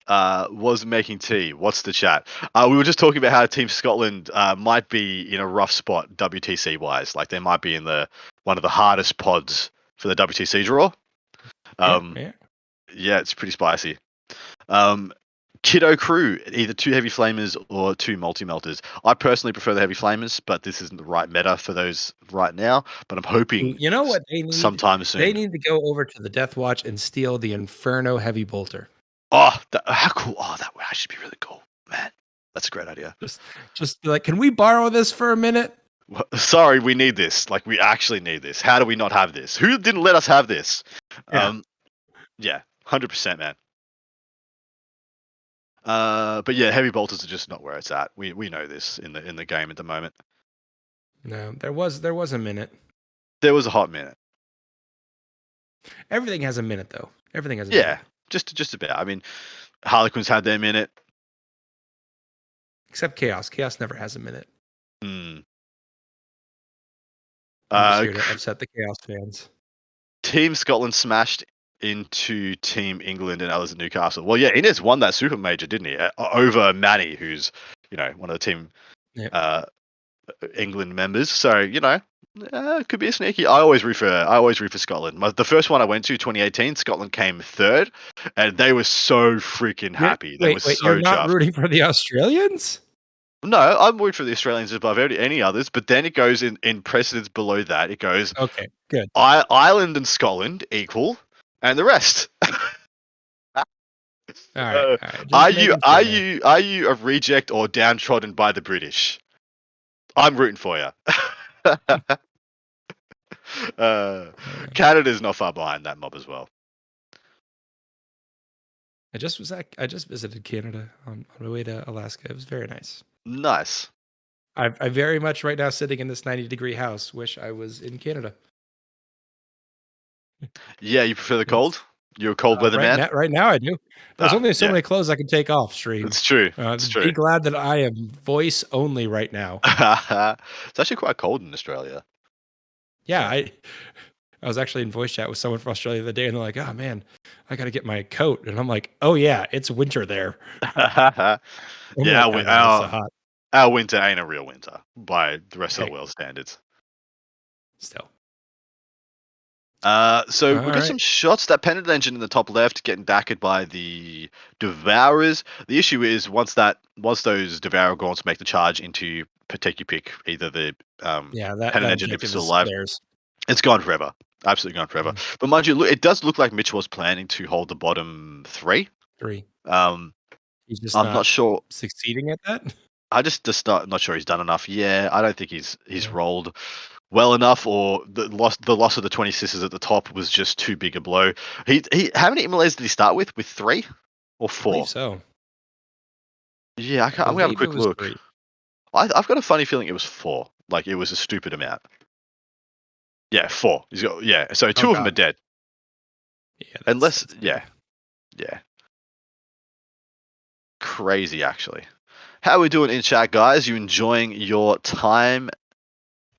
was making tea. What's the chat? We were just talking about how Team Scotland might be in a rough spot WTC wise. Like, they might be in one of the hardest pods for the WTC draw. Yeah, Um, yeah. yeah, it's pretty spicy. Kiddo crew, either 2 heavy flamers or 2 multi-melters. I personally prefer the heavy flamers, but this isn't the right meta for those right now. But I'm hoping You know what they need? sometime They soon. need to go over to the Death Watch and steal the Inferno Heavy Bolter. Oh, how cool! Oh, that would actually be really cool, man. That's a great idea. Just be like, can we borrow this for a minute? Sorry, we need this. Like, we actually need this. How do we not have this? Who didn't let us have this? Yeah. Yeah, 100%, man. But yeah, heavy bolters are just not where it's at. We know this in the game at the moment. No, there was a minute. There was a hot minute. Everything has a minute though. Everything has a Yeah, minute. just about. I mean, Harlequins had their minute. Except Chaos. Chaos never has a minute. Hmm. I'm just here to upset the Chaos fans. Team Scotland smashed into Team England and others at Newcastle. Well, yeah, Inez won that super major, didn't he? Over Manny, who's one of the team Yeah. England members. So it could be a sneaky. I always root for Scotland. The first one I went to, 2018, Scotland came third, and they were so freaking happy. They were Wait, you're so not chuffed. rooting for the Australians? No, I'm rooting for the Australians above any others. But then it goes in precedence below that. It goes Okay, good. Ireland and Scotland equal, and the rest. All right. Are Just you making are sure, man. you are you a reject or downtrodden by the British? I'm rooting for you. Uh, Canada's not far behind that mob as well. I just visited Canada on my way to Alaska. It was very nice. Nice. I very much right now sitting in this 90-degree house wish I was in Canada. Yeah, you prefer the cold? It's You're a cold weather man? right now I do. There's only so Yeah, many clothes I can take off stream. it's true. It's Be true. glad that I am voice only right now. It's actually quite cold in Australia. Yeah, Yeah. I was actually in voice chat with someone from Australia the other day, and they're like, "Oh man, I got to get my coat," and I'm like, "Oh yeah, it's winter there." I'm Yeah, like, "I know it's so hot." our winter ain't a real winter by the rest of the Hey, world standards. still, So all we got right. some shots. That pennant engine in the top left getting backed by the Devourers. The issue is once those Devourer gaunts make the charge into take your pick, either the Yeah, pennant that engine if it's objective still is alive, theirs. it's gone forever. Absolutely gone forever. Mm, But mind you, it does look like Mitch was planning to hold the bottom three. 3. Um, He's just I'm not not sure. succeeding at that. I just not sure he's done enough. Yeah, I don't think he's Yeah. rolled well enough, or the loss of the 20 sisters at the top was just too big a blow. He how many immoles did he start with? With 3 or I believe 4? so. Yeah, I I'm gonna have a believe it quick was look. 3. I've got a funny feeling it was 4. Like it was a stupid amount. Yeah, 4. He's got So Oh 2 of them are god. dead. Yeah, Unless that's big. yeah, crazy actually. How are we doing in chat, guys? You enjoying your time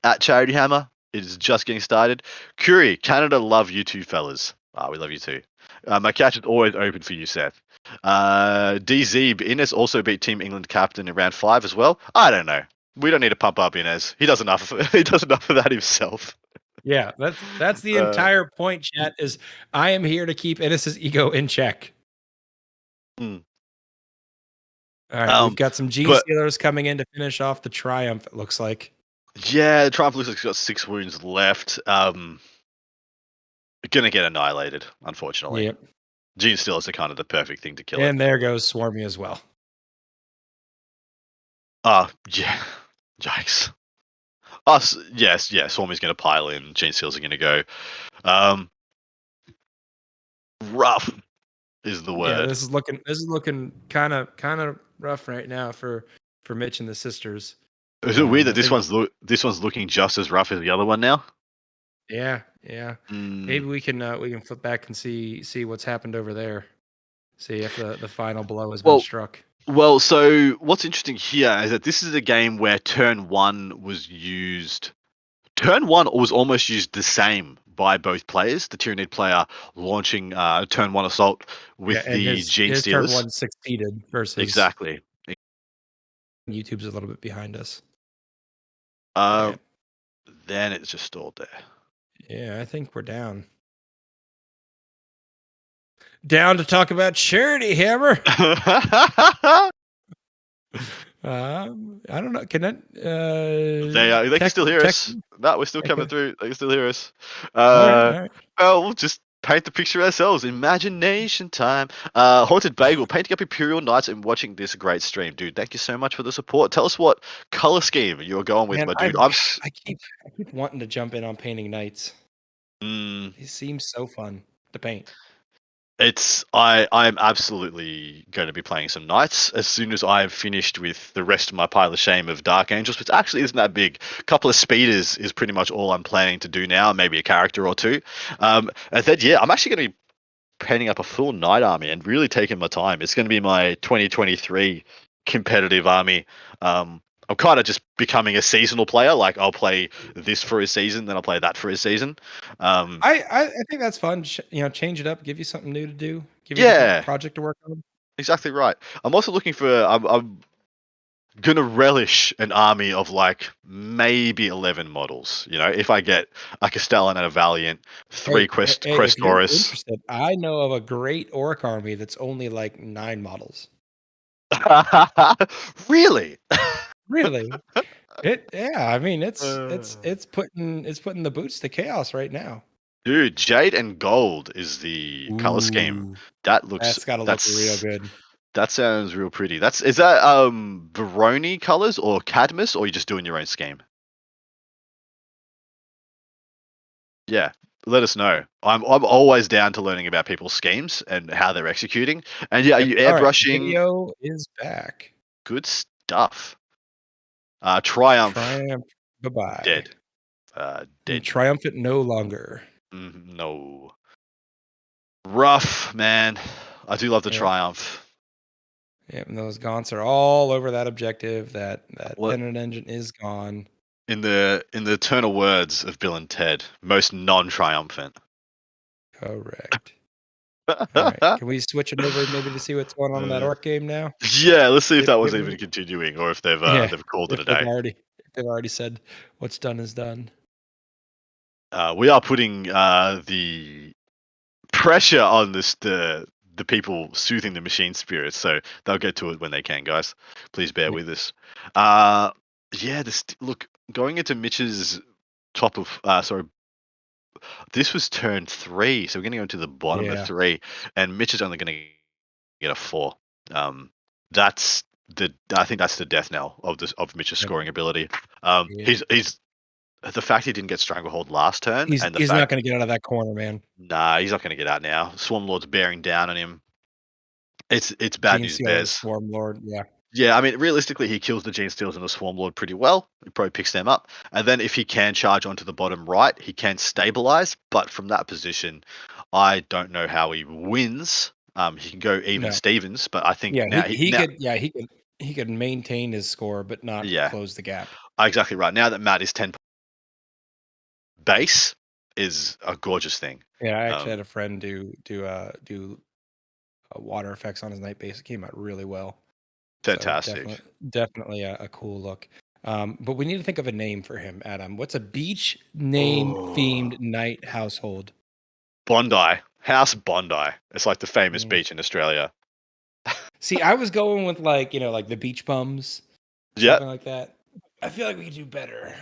at Charity Hammer? It is just getting started. Curie, Canada love you two fellas. We love you too. My couch is always open for you, Seth. DZ, Innes also beat Team England captain in round 5 as well. I don't know. We don't need to pump up Innes. He does enough. He does enough of that himself. Yeah, that's the Uh, entire point, chat, is I am here to keep Ennis's ego in check. mm. All right, we've got some Gene But Stealers coming in to finish off the triumph, it looks like. yeah, Triumph looks like he's got 6 wounds left. Gonna get annihilated, unfortunately. Yep. Gene Stealers are kind of the perfect thing to kill it. And there goes Swarmy as well. Yeah. Yikes. Yes, Swarmy's going to pile in. Gene Steals are going to go. Rough is the Yeah, word. this is looking kind of rough right now for Mitch and the sisters. Is it weird that I this think this one's looking just as rough as the other one now? yeah. Mm. Maybe we can flip back and see what's happened over there. See if the final blow has been Well, struck. so what's interesting here is that this is a game where turn 1 was used. Turn 1 was almost used the same by both players. The Tyranid player launching turn 1 assault Yeah, with and the Gene his turn Stealers. one succeeded versus Exactly. YouTube's a little bit behind us. Uh, Yeah, then it's just stalled there. yeah, I think we're down. Down to talk about Charity Hammer. I don't know. Can that They can still hear tech? us. No, we're still coming Okay. through. They can still hear us. All right. All right. Well, we'll just paint the picture ourselves. Imagination time. Haunted Bagel, painting up Imperial Knights and watching this great stream, dude. Thank you so much for the support. Tell us what color scheme you're going with, Man, my dude. I keep wanting to jump in on painting knights. Mm, It seems so fun to paint. I'm absolutely going to be playing some knights as soon as I have finished with the rest of my pile of shame of Dark Angels, which actually isn't that big. A couple of speeders is pretty much all I'm planning to do now, maybe a character or two. And then yeah, I'm actually going to be painting up a full knight army and really taking my time. It's going to be my 2023 competitive army. I'm kind of just becoming a seasonal player. Like I'll play this for a season, then I'll play that for a season. Um, I think that's fun. Change it up, give you something new to do, give you a different yeah, project to work on. exactly right. I'm also looking for. gonna relish an army of like maybe 11 models. You know, if I get a Castellan and a Valiant, three Hey, if you're Questoris. interested, I know of a great orc army that's only like 9 models. Really? Really? Yeah, I mean, it's it's Uh, it's putting it's putting the boots to chaos right now. Dude, Jade and Gold is the color scheme. Ooh, That looks that's gotta look real that's good. that sounds real pretty. Is that Veroni colors or Cadmus, or are you just doing your own scheme? Yeah, let us know. I'm always down to learning about people's schemes and how they're executing. And yeah, are Yep, you alright, airbrushing? video is back. Good stuff. Triumph Triumph, bye-bye. dead. Dead. Triumphant no longer. No. Rough, man. I do love the Yep, Triumph. yep, and those gaunts are all over that objective, that What pennant engine is gone. in the eternal words of Bill and Ted, most non-triumphant. Correct. Alright, can we switch it over maybe to see what's going on in that Uh, orc game now? yeah, let's see if Get that was get even me continuing or if Yeah, they've called it if a day. they've already said what's done is done. We are putting the pressure on the people soothing the machine spirits, so they'll get to it when they can, guys. Please bear Yeah. with us. Uh, yeah, this look going into Mitch's top of sorry, this was turn 3, so we're gonna go into the bottom of Yeah, 3, and Mitch is only gonna get a 4. That's I think that's the death knell of Mitch's yep, scoring ability. yeah. He's the fact he didn't get Stranglehold last turn, and the He's not fact gonna get out of that corner, man. nah, he's not gonna get out now. Swarmlord's bearing down on him. It's bad Gene news Stealer, the bears. Swarm Lord, yeah. Yeah, I mean, realistically, he kills the Gene Steals and the Swarmlord pretty well. He probably picks them up, and then if he can charge onto the bottom right, he can stabilize. But from that position, I don't know how he wins. He can go even No. Stevens, but I think Yeah, now he could maintain his score, but not yeah, close the gap. exactly right. Now that Matt is 10 base is a gorgeous thing. Yeah, I actually Um, had a friend do water effects on his night base. It came out really well. So Fantastic. definitely a cool look. But we need to think of a name for him, Adam. What's a beach name Oh, themed night household? Bondi House Bondi. It's like the famous Mm. beach in Australia. See, I was going with like, like the beach bums, Yep. something like that. I feel like we could do better.